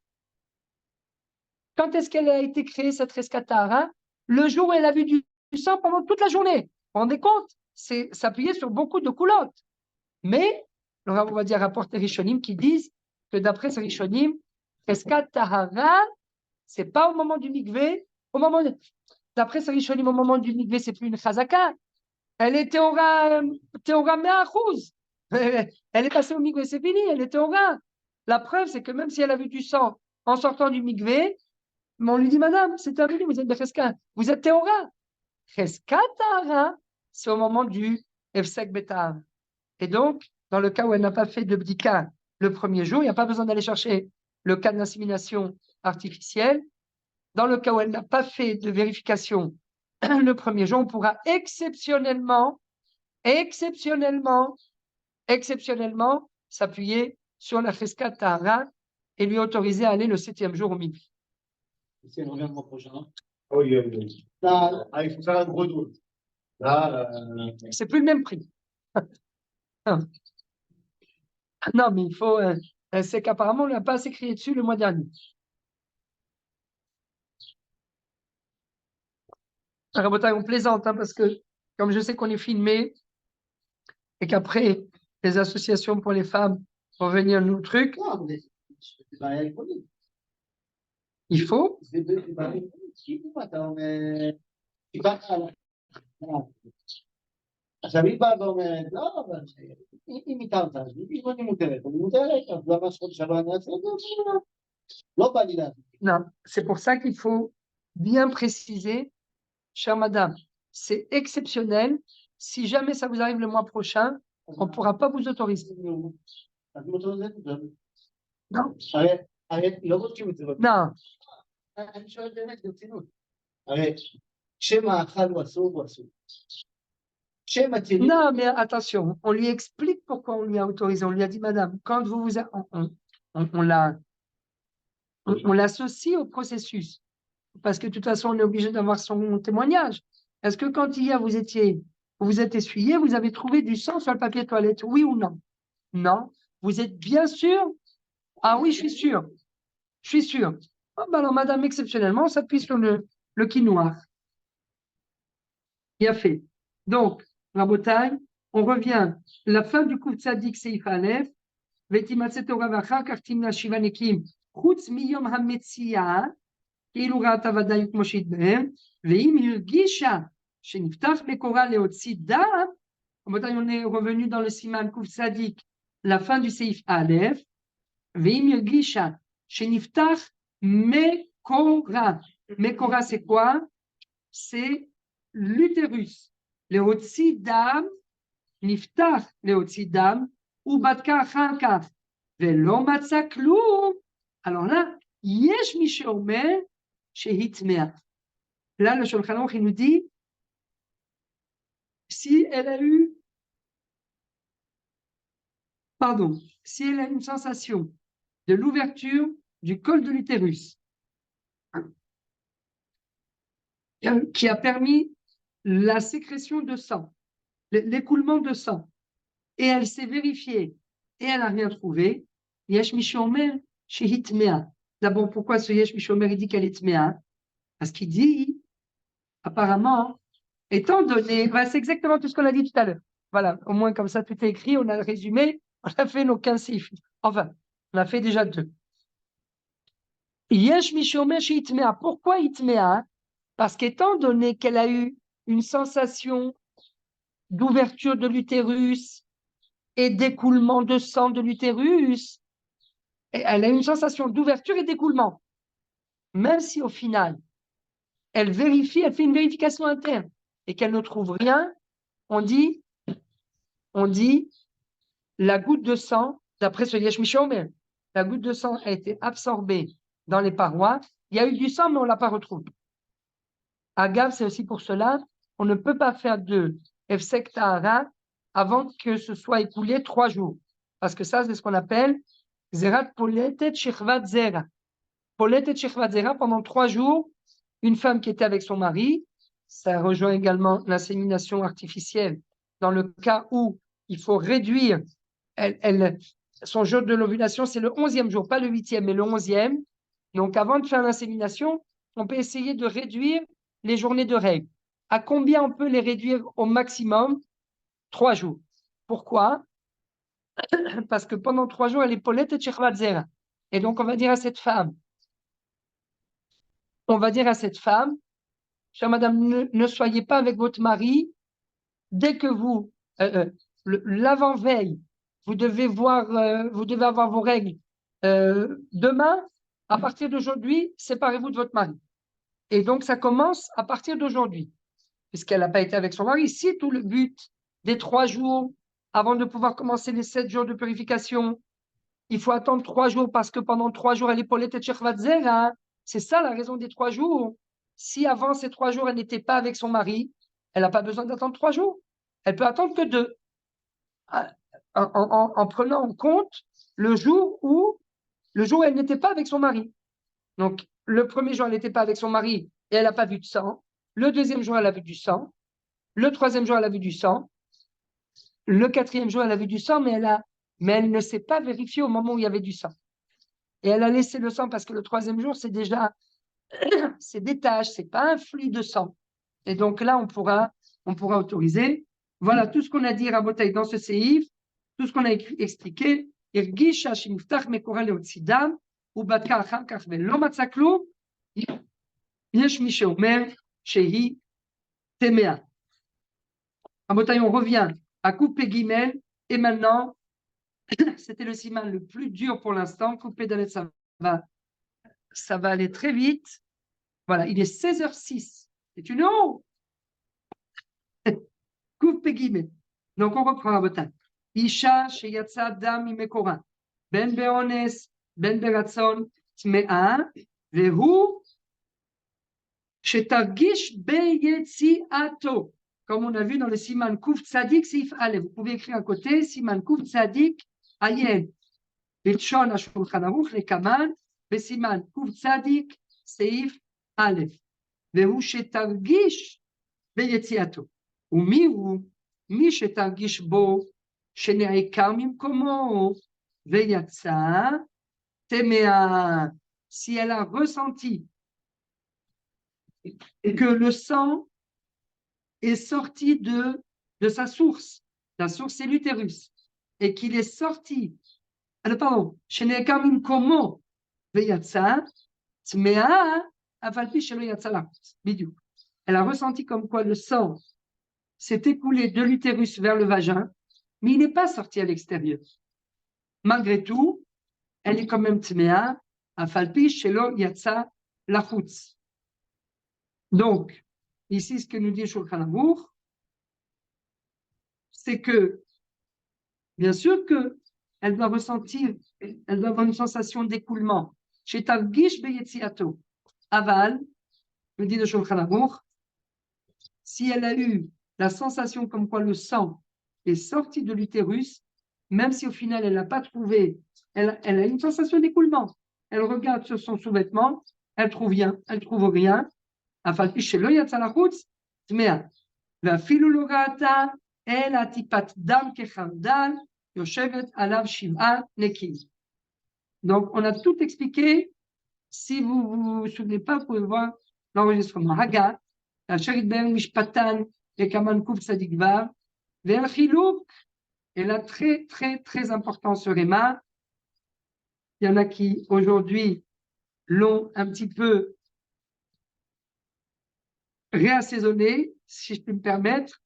Quand est-ce qu'elle a été créée, cette Cheskat Tahara? Le jour où elle a vu du sang pendant toute la journée. Vous vous rendez compte? C'est s'appuyer sur beaucoup de coulottes. Mais, on va dire, rapporte les Rishonim qui disent que d'après ces Rishonim, Cheskat Tahara, c'est pas au moment du mikvé, d'après ces Rishonim, au moment du mikvé, c'est plus une chazaka. Elle est théora me'achouz. Elle est passée au mikvé, c'est fini, elle est théora. La preuve, c'est que même si elle a vu du sang en sortant du mikvé, mais on lui dit, madame, c'est terminé, vous êtes de Cheska, vous êtes théora. Cheska Tahara, c'est au moment du Efsek Betar. Et donc, dans le cas où elle n'a pas fait de bdika le premier jour, il n'y a pas besoin d'aller chercher le cas d'insémination artificielle. Dans le cas où elle n'a pas fait de vérification le premier jour, on pourra exceptionnellement s'appuyer sur la Cheskat Tahara et lui autoriser à aller le 7e jour au midi. C'est le mois prochain. Oui, oui. Là, il faut faire un gros doute. Là, C'est plus le même prix. Non, mais il faut. C'est qu'apparemment, on n'a pas assez crié dessus le mois dernier. Rabotai, on plaisante, hein, parce que comme je sais qu'on est filmé et qu'après, les associations pour les femmes vont venir nous truc, Non, mais je vais démarrer avec lui. il faut. Je vais démarrer avec lui. Attends, mais. Tu vas. עכשיו היא באה ואומרת, לא, אבל אם איתרת, אז היא מותרת, אני מותרת, אז למה שחוד שבא אני אעשה את זה? לא בא לי לעשות. Non, c'est pour ça qu'il faut bien préciser, chère madame, c'est exceptionnel. Si jamais ça vous arrive le mois prochain, on ne pourra pas vous autoriser. אז מותרת זה? Non, הרי לא בודקים את זה. non, אני שואל באמת ברצינות. הרי שם האכל הוא אסור הוא אסור. שם הטילים... non, mais attention, on lui explique pourquoi on lui a autorisé. On lui a dit, madame, quand vous vous... On l'associe au processus. Parce que de toute façon, on est obligé d'avoir son témoignage. Est-ce que quand hier vous vous êtes essuyé, vous avez trouvé du sang sur le papier toilette? Oui ou non? Non. Vous êtes bien sûr? Ah oui, je suis sûr. Je suis sûr. Ah, bah alors, madame, exceptionnellement, on s'appuie sur le quinoa. Bien fait. Donc, Rabotai, on revient. La fin du coup de Tzadik Seif Aleph. Vetimatse Torah v'achar kach timna shiva nekim. Chutz miyom hametziah. כאילו ראתה ודאי כמו שהתבהר, ואם הרגישה שנפתח מקורה להוציא דם, רבותיי, on est revenu dans le siman Kuf Tzadik, la fin du Seif Aleph, ואם הרגישה שנפתח מקורה, מקורה c'est quoi? C'est l'utérus, להוציא דם, נפתח להוציא דם, ובדקה אחר כך, ולא מצא כלום, alors là, יש מי שאומר שהטמעה. Là, le Shulchan Aruch, il nous dit, si elle a une sensation de l'ouverture du col de l'utérus, qui a permis la sécrétion de sang, l'écoulement de sang, et elle s'est vérifiée, et elle n'a rien trouvé, yesh mi sheomer shehitmea. D'abord, pourquoi ce yesh mi sheomer, il dit qu'elle est tmea? Parce qu'il dit, apparemment, étant donné, c'est exactement tout ce qu'on a dit tout à l'heure. Voilà, au moins comme ça, tout est écrit, on a le résumé, on a fait nos 15 chiffres. Enfin, on a fait déjà 2. Yesh mi sheomer shehitmea. Pourquoi itmea? Parce qu'étant donné qu'elle a eu une sensation d'ouverture de l'utérus et d'écoulement de sang de l'utérus, elle a une sensation d'ouverture et d'écoulement. Même si au final, elle vérifie, elle fait une vérification interne et qu'elle ne trouve rien, on dit la goutte de sang, d'après ce Yesh Mishomer, la goutte de sang a été absorbée dans les parois. Il y a eu du sang, mais on ne l'a pas retrouvé. Agave, c'est aussi pour cela, on ne peut pas faire de Efsek Tahara avant que ce soit écoulé 3 jours. Parce que ça, c'est ce qu'on appelle Zerat Poletet Shechvat Zera. Poletet Shechvat Zera, pendant 3 jours, une femme qui était avec son mari, ça rejoint également l'insémination artificielle, dans le cas où il faut réduire, son jour de l'ovulation, c'est le 11e jour, pas le 8e, mais le 11e. Donc, avant de faire l'insémination, on peut essayer de réduire les journées de règles. À combien on peut les réduire au maximum? 3 jours. Pourquoi? Parce que pendant 3 jours, elle est polette et tchechvat zera. Et donc, on va dire à cette femme, chère madame, ne soyez pas avec votre mari. Dès que vous, l'avant-veille, vous devez avoir vos règles. Demain, à partir d'aujourd'hui, séparez-vous de votre mari. Et donc, ça commence à partir d'aujourd'hui, puisqu'elle n'a pas été avec son mari. Si tout le but des 3 jours, avant de pouvoir commencer les 7 jours de purification, il faut attendre 3 jours parce que pendant 3 jours, elle est polette et tchechvat zera. C'est ça la raison des 3 jours. Si avant ces 3 jours, elle n'était pas avec son mari, elle n'a pas besoin d'attendre 3 jours. Elle peut attendre que 2. En prenant en compte le jour où elle n'était pas avec son mari. Donc, le premier jour, elle n'était pas avec son mari et elle n'a pas vu de sang. Le deuxième jour, elle a vu du sang. Le troisième jour, elle a vu du sang. Le 4e jour, elle a vu du sang, mais elle a mais elle ne s'est pas vérifiée au moment où il y avait du sang. Et elle a laissé le sang parce que le 3e jour, c'est déjà, c'est des taches, c'est pas un flux de sang. Et donc là, on pourra autoriser. Voilà tout ce qu'on a dit, Rabotai, dans ce séif, tout ce qu'on a expliqué. הרגישה שנפתח מקורה להוציא דם, ובדקה אחר כך ולא מצא כלום, יש מי שאומר שהיא טמאה. Rabotai, on revient à couper Guimel, et maintenant, c'était le siman le plus dur pour l'instant. Couper Dalet, ça va aller très vite. Voilà, il est 16h06. C'est une heure. Coupe Guimel. Donc, on reprend Rabotai. Isha sheyatsa dam imekora. Ben beones, ben beratzon, tmea, vehu shetargish beyetziato. Comme on a vu dans le siman Kouf Tzadik, Sif Ale. Vous pouvez écrire à côté, siman Kouf Tzadik, Ayen. בלשון השולחן ערוך לקמן בסימן קצ"ד סעיף א', והוא שתרגיש ביציאתו. ומי הוא? מי שתרגיש בו שנעקר ממקומו ויצא טמאה. Si elle a ressenti que le sang est sorti de sa source, la source c'est l'utérus, et qu'il est sorti pardon, שנעקר ממקומו ויצא, טמאה, אף על פי שלא יצא לחוץ. בדיוק. Elle a ressenti comme quoi le sang s'est écoulé de l'utérus vers le vagin, mais il n'est pas sorti à l'extérieur. Malgré tout, elle est quand même טמאה, אף על פי שלא יצא לחוץ. Donc, ici, ce que nous dit Shulchan Aruch, c'est que, bien sûr que elle doit ressentir, elle doit avoir une sensation d'écoulement. Chez Targish Beyetziato, Aval, me dit le Shulchan Aruch, si elle a eu la sensation comme quoi le sang est sorti de l'utérus, même si au final elle n'a pas trouvé, elle a une sensation d'écoulement. Elle regarde sur son sous-vêtement, elle trouve rien. Afal pi shelo yatsa lachutz, tmea. Ve'afilu lo ra'ata el atipat dam kechardal. Donc, on a tout expliqué. Si vous vous souvenez pas, vous pouvez voir l'enregistrement. Hagat, la Sherit Ben Mishpatan, et Kaman Kouf Sadikvar, vers Chilouk, et là, très, très, très important ce Réma. Il y en a qui, aujourd'hui, l'ont un petit peu réassaisonné, si je peux me permettre.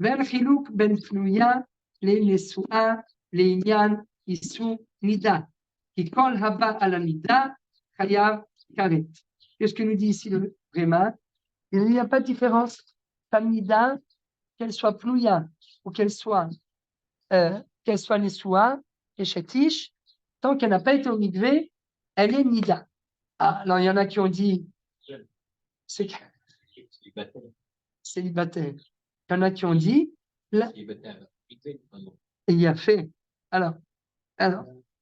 Vers Chilouk Ben Pnouya, les Nesua, לעניין איסור נידה, כי כל הבא על הנידה חייב כרת. Qu'est-ce que nous dit ici le Réma? Il n'y a pas de différence. La nida, qu'elle soit plouya ou qu'elle soit nesoua et chetish, tant qu'elle n'a pas été au mikvé, elle est nida. Ah, alors il y en a qui ont dit c'est célibataire. Il y en a qui ont dit il y a fait. Alors,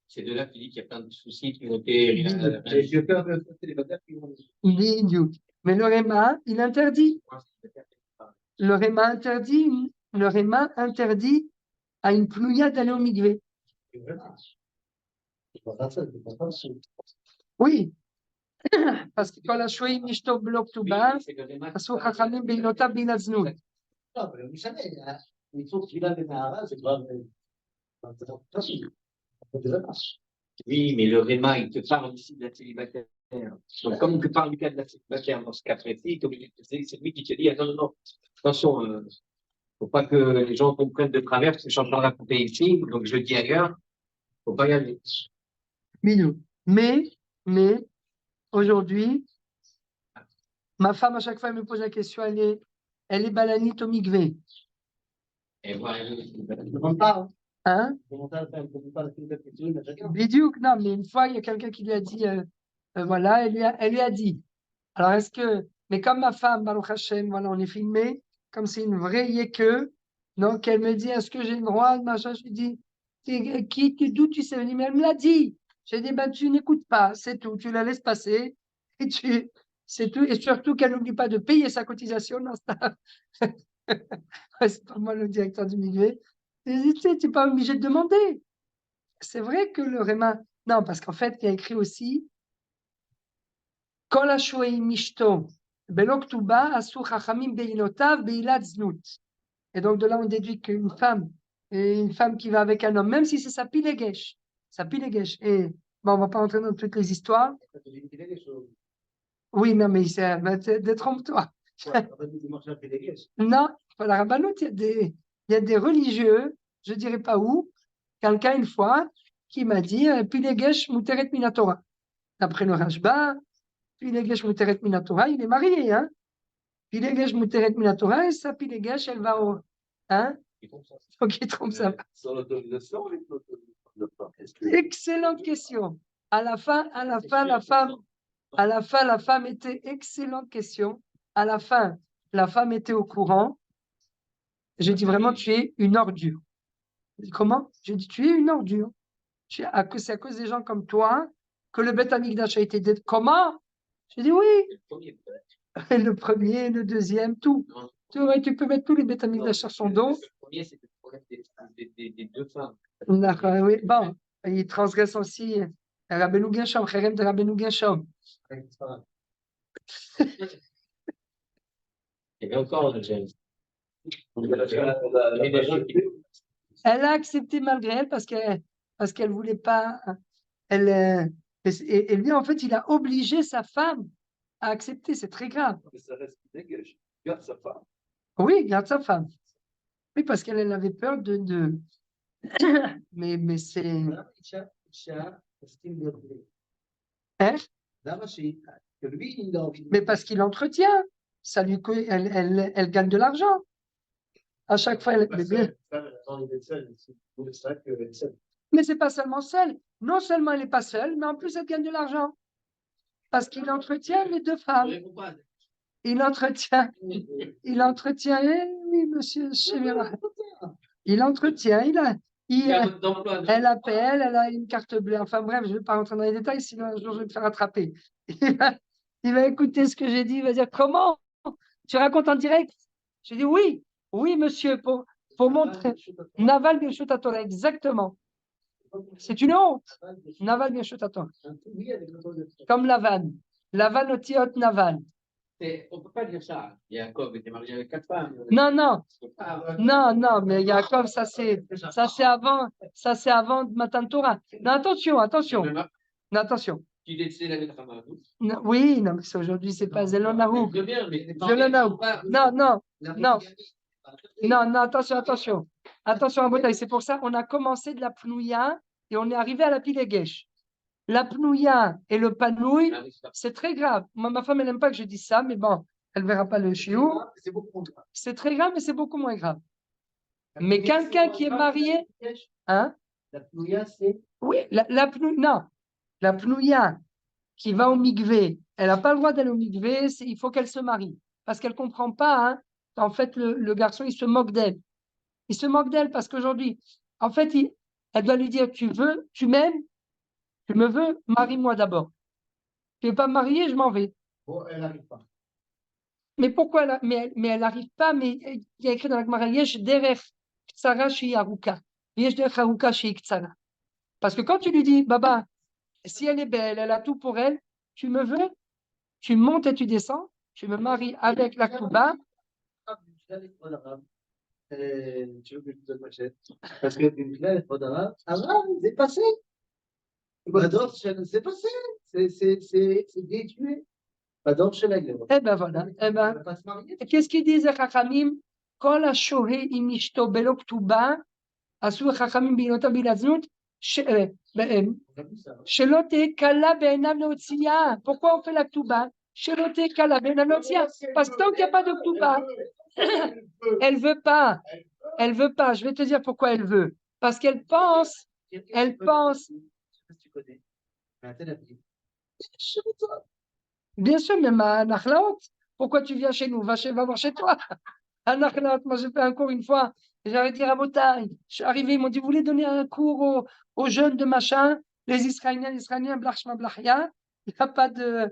c'est de là qu'il dit qu'il y a plein de soucis qui ont été. Mais le Réma, il interdit. Le Réma interdit à une plouya d'aller au mikvé. Oui. Parce que quand la chouï mishto blok tout bas, asou chachamim beinota binaznout. לא, אבל לא משנה, ניצור תפילה במערה זה כבר... Oui, mais le Réma, il te parle ici de la célibataire. Donc, comme il te parle du cas de la célibataire dans ce cas précis, c'est lui qui te dit, attends, non, attention, il ne faut pas que les gens comprennent de travers, parce que je suis en train de raconter ici, donc je le dis ailleurs, il ne faut pas y aller. Mais, aujourd'hui, ma femme, à chaque fois, elle me pose la question, elle est balanite au mikvé. Et voilà. Je ne demande pas. Hein? Je ne demande pas la question à chacun. Bidiouk, non, mais une fois, il y a quelqu'un qui lui a dit, voilà, elle lui a dit. Alors, mais comme ma femme, Baruch Hashem, voilà, on est filmé, comme c'est une vraie yéke, donc elle me dit, est-ce que j'ai le droit, machin, je lui dis, d'où tu sais venir? Mais elle me l'a dit. J'ai dit, ben, tu n'écoutes pas, c'est tout, tu la laisses passer, et c'est tout, et surtout qu'elle n'oublie pas de payer sa cotisation dans ça. C'est pas moi le directeur du milieu. Tu sais, tu n'es pas obligé de demander. c'est vrai que le Réma. Non, parce qu'en fait, il y a écrit aussi Kol ha-shoei mishto belo ktuba asur chachamim beinotav beilat znut. Et donc de là, on déduit qu'une femme, et une femme qui va avec un homme, même si c'est sa pilegesh, et bon, on va pas rentrer dans toutes les histoires. Oui, non, mais détrompe-toi. Non, la rabbanout, il y a des religieux, je dirais pas où, quelqu'un une fois qui m'a dit pilegesh muteret minatora. D'après le Rashba, pilegesh muteret minatora, il est marié, hein. Pilegesh muteret minatora, et sa pilegesh, elle va au. Hein? Faut qu'il trompe ça. Sans l'autorisation, Excellente question. À la fin, la femme était, excellente question. À la fin, la femme était au courant. J'ai dit vraiment, tu es une ordure. Elle dit, comment? J'ai dit, tu es une ordure. C'est à cause des gens comme toi que le Beth Amikdash a été détruit. Comment? J'ai dit, oui. Le premier, le deuxième, tout. Tu peux mettre tous les Beth Amikdash sur son dos. Le premier, c'était le problème des deux femmes. D'accord, oui. Bon, il transgresse aussi Rabbeinu Gershom, Cherem de Rabbeinu Gershom. Il y avait encore un James. Elle a accepté malgré elle parce qu'elle voulait pas. Elle, et lui, en fait, il a obligé sa femme à accepter. C'est très grave. Mais ça reste dégage. Garde sa femme. Oui, garde sa femme. Oui, parce qu'elle avait peur de... mais c'est... Hein? Mais parce qu'il entretient. Ça lui, elle gagne de l'argent. À chaque fois, elle... Mais c'est pas seulement seule. Non seulement elle n'est pas seule, mais en plus elle gagne de l'argent. Parce qu'il entretient les deux femmes. Il entretient, oui, monsieur Chemira. Il entretient, elle appelle, elle a une carte bleue. Enfin bref, je ne vais pas rentrer dans les détails, sinon un jour je vais me faire attraper. Il va écouter ce que j'ai dit, il va dire, comment? Tu racontes en direct? J'ai dit, oui, monsieur, pour montrer. Naval Birshut Torah, exactement. C'est une honte. Naval Birshut Torah. Comme Lavan. Lavan Otiot Naval. On ne peut pas dire ça. Jacob était marié avec 4 femmes. Non, mais Jacob, ça c'est avant Matan Torah. Non, attention. Non, attention. Tu décides la lettre à Maradou. Oui, non, mais ça aujourd'hui, c'est pas Zelon Naouk. Non, attention. Attention à Botaï, c'est pour ça qu'on a commencé de la Pnouya et on est arrivé à la Pilegesh. La Pnouya et le Panouï, c'est très grave. Moi, ma femme, elle n'aime pas que je dise ça, mais bon, elle ne verra pas le chiot. C'est très grave, mais c'est beaucoup moins grave. Mais quelqu'un qui est marié, hein? La Pnouya, c'est. Oui, la Pnouya qui va au Mikvé, elle n'a pas le droit d'aller au Mikvé, il faut qu'elle se marie. Parce qu'elle ne comprend pas, hein. En fait, le garçon, il se moque d'elle. Il se moque d'elle parce qu'aujourd'hui, en fait, elle doit lui dire, tu m'aimes, tu me veux, marie-moi d'abord. Tu ne veux pas me marier, je m'en vais. Bon, elle n'arrive pas. Mais pourquoi elle n'arrive pas, mais il y a écrit dans la Gemara, Yesh derech ktsara shi aruka. Yesh derech aruka shi ktsara. Parce que quand tu lui dis, Baba, si elle est belle, elle a tout pour elle, tu me veux, tu montes et tu descends, tu me maries avec la Kouba. Tu veux que je te donne ma chaise? Parce que c'est passé. C'est passé. C'est détruit. Eh ben voilà. Qu'est-ce qu'ils disent les Chachamim? Kol ha-shohe im ishto belo ktuba, asur Chachamim binota bilaznut, שלא תהיה קלה בעיניו להוציאה. Pourquoi on fait la ktuba? שלא תהיה קלה בעיניו להוציאה. Parce que tant qu'il n'y a pas de ktuba, elle veut pas. Je vais te dire pourquoi elle veut. Parce qu'elle pense. Bien sûr, même à Nachlaot. Pourquoi tu viens chez nous? Va voir chez toi. À Nachlaot, moi j'ai fait un cours une fois. J'avais dit à Botaï, je suis arrivé, ils m'ont dit, vous voulez donner un cours aux jeunes de machin, les Israéliens, Blachma Blachia, il n'y a pas de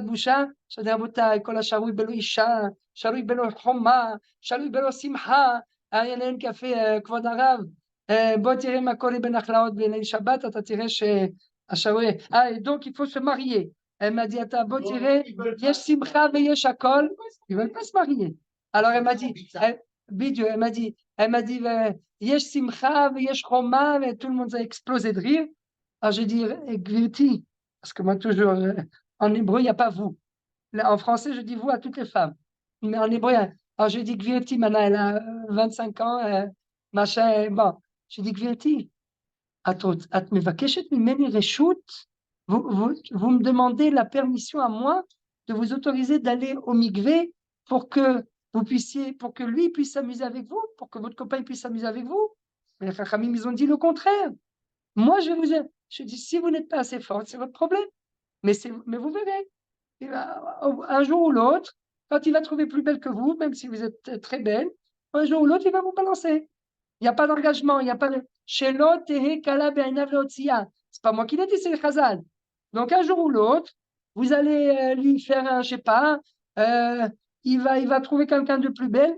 boucha. J'ai dit à Botaï, Kola Sharoui Belo Isha, Sharoui Belo Choma, Sharoui Belo Simcha. Il y en a une qui a fait Kvod Arav, בוא תראה מה קורה בין הכלאות בליל שבת, אתה תראה שהשאווה, et donc il faut se marier. Elle m'a dit, attends, בוא תראה, יש שמחה ויש הכל, ils veulent pas se marier. Alors elle m'a dit, בדיוק, elle m'a dit, יש שמחה ויש חומה, et tout le monde a explosé de rire. Alors j'ai dit, גברתי, parce que moi toujours, en hébreu, il n'y a pas vous. En français, je dis vous à toutes les femmes. Mais en hébreu, alors je dis גברתי, maintenant elle a 25 ans, machin, bon. Je dis, גברתי, את מבקשת ממני רשות, vous me demandez la permission à moi de vous autoriser d'aller au mikvé pour que pour que lui puisse s'amuser avec vous, pour que votre copain puisse s'amuser avec vous. Mais les Chachamim, ils ont dit le contraire. Moi, je dis, si vous n'êtes pas assez forte, c'est votre problème. Mais vous verrez, un jour ou l'autre, quand il va trouver plus belle que vous, même si vous êtes très belle, un jour ou l'autre, il va vous balancer. Il n'y a pas d'engagement, il n'y a pas de... C'est pas moi qui l'ai dit, c'est le Chazal. Donc un jour ou l'autre, vous allez lui faire un, je sais pas, il va trouver quelqu'un de plus belle.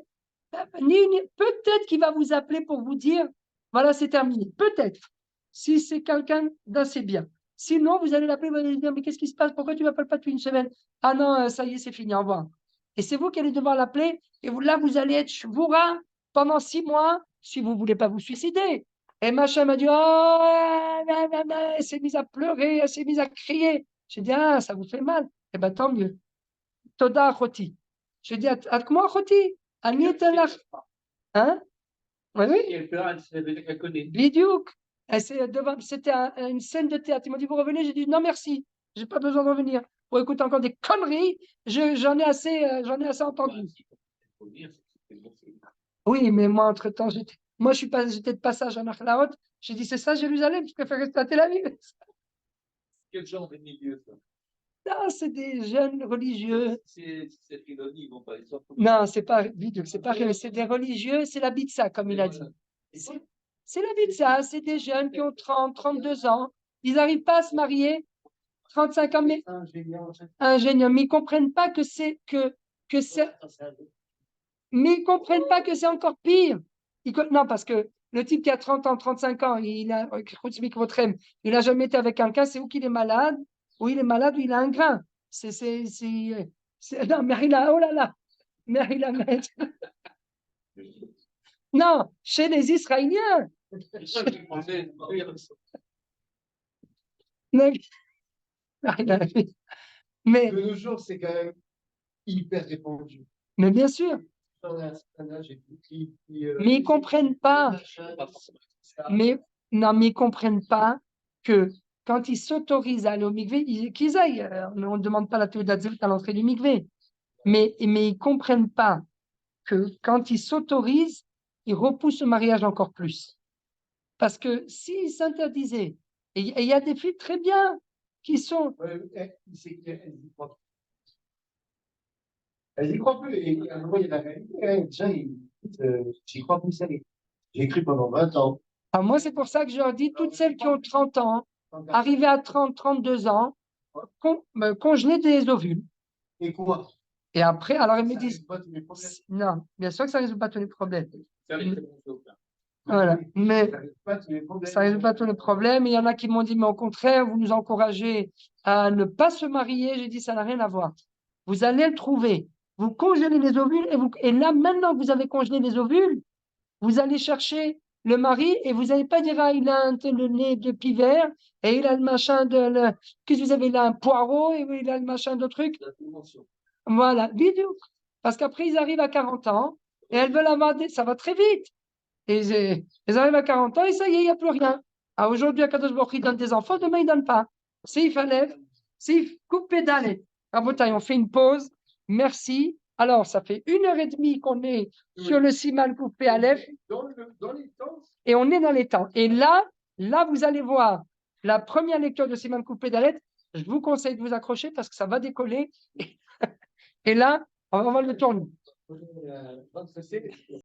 Peut-être qu'il va vous appeler pour vous dire, voilà, c'est terminé. Peut-être, si c'est quelqu'un d'assez bien. Sinon, vous allez l'appeler, vous allez lui dire, mais qu'est-ce qui se passe? Pourquoi tu ne m'appelles pas depuis une semaine? Ah non, ça y est, c'est fini, au revoir. Et c'est vous qui allez devoir l'appeler, et là, vous allez être shvoura pendant 6 mois, si vous ne voulez pas vous suicider. Et machin m'a dit, oh, elle s'est mise à pleurer, elle s'est mise à crier. J'ai dit, ah, ça vous fait mal. Eh bien, tant mieux. Toda achoti. J'ai dit, comment achoti? Ani etelach. Hein? Oui, oui. Bidiouk. C'était une scène de théâtre. Ils m'ont dit, vous revenez? J'ai dit, non, merci. Je n'ai pas besoin de revenir. Pour écouter encore des conneries, j'en ai assez entendu. Oui, mais moi, entre-temps, j'étais de passage à Nachlaot. J'ai dit, c'est ça, Jérusalem, je préfère rester à Tel Aviv. Quel genre de milieu, ça? Non, c'est des jeunes religieux. C'est ironie, ils vont pas les sortir. Non, c'est pas vidéo, c'est pas c'est des religieux, c'est la bitsa, comme il a dit. C'est la bitsa, c'est des jeunes qui ont 30, 32 ans. Ils n'arrivent pas à se marier, 35 ans, mais ingénieurs, mais ils ne comprennent pas que c'est mais ils comprennent pas que c'est encore pire. Non, parce que le type qui a 30 ans, 35 ans, il n'a jamais été avec quelqu'un, c'est ou qu'il est malade, ou il a un grain. Non, mais il a, oh là là, mais il a, non, chez les Israéliens. Mais De nos jours, c'est quand même hyper répandu. Mais bien sûr. Mais ils ne comprennent pas. Mais non, mais ils ne comprennent pas que quand ils s'autorisent à aller au mikvé, qu'ils aillent. On ne demande pas la théorie à l'entrée du mikvé. Mais ils ne comprennent pas que quand ils s'autorisent, ils repoussent le mariage encore plus. Parce que s'ils s'interdisaient, et il y a des filles très bien qui sont... Elles y croient plus. Et à un moment, il y a la réalité. Déjà, j'y crois plus. J'ai écrit pendant 20 ans. Alors moi, c'est pour ça que je leur dis, toutes celles qui ont 30 ans, arrivées à 30, 32 ans, congeler des ovules. Et quoi? Et après, alors ils me disent, non, bien sûr que ça ne résout pas tous les problèmes. Voilà, mais ça ne résout pas tous les problèmes. Il y en a qui m'ont dit, mais au contraire, vous nous encouragez à ne pas se marier. J'ai dit, ça n'a rien à voir. Vous allez le trouver. Vous congelez les ovules et là, maintenant que vous avez congelé les ovules, vous allez chercher le mari et vous n'allez pas dire, ah, il a le nez de pivert et il a le machin qu'est-ce que vous avez là, un poireau et il a le machin de truc. Voilà, vidéo. Parce qu'après, ils arrivent à 40 ans et elles veulent avoir ça va très vite. Et ils arrivent à 40 ans et ça y est, il n'y a plus rien. Ah, aujourd'hui, Akadosh Baruch Hu donne des enfants, demain, il ne donne pas. C'est il fallait, c'est il coupe pédale. On fait une pause. Merci. Alors, ça fait 1h30 qu'on est sur le Siman coupé Aleph. Dans les temps. Et on est dans les temps. Et là, vous allez voir la première lecture de Siman coupé d'Aleph. Je vous conseille de vous accrocher parce que ça va décoller. Et là, on va le tourner.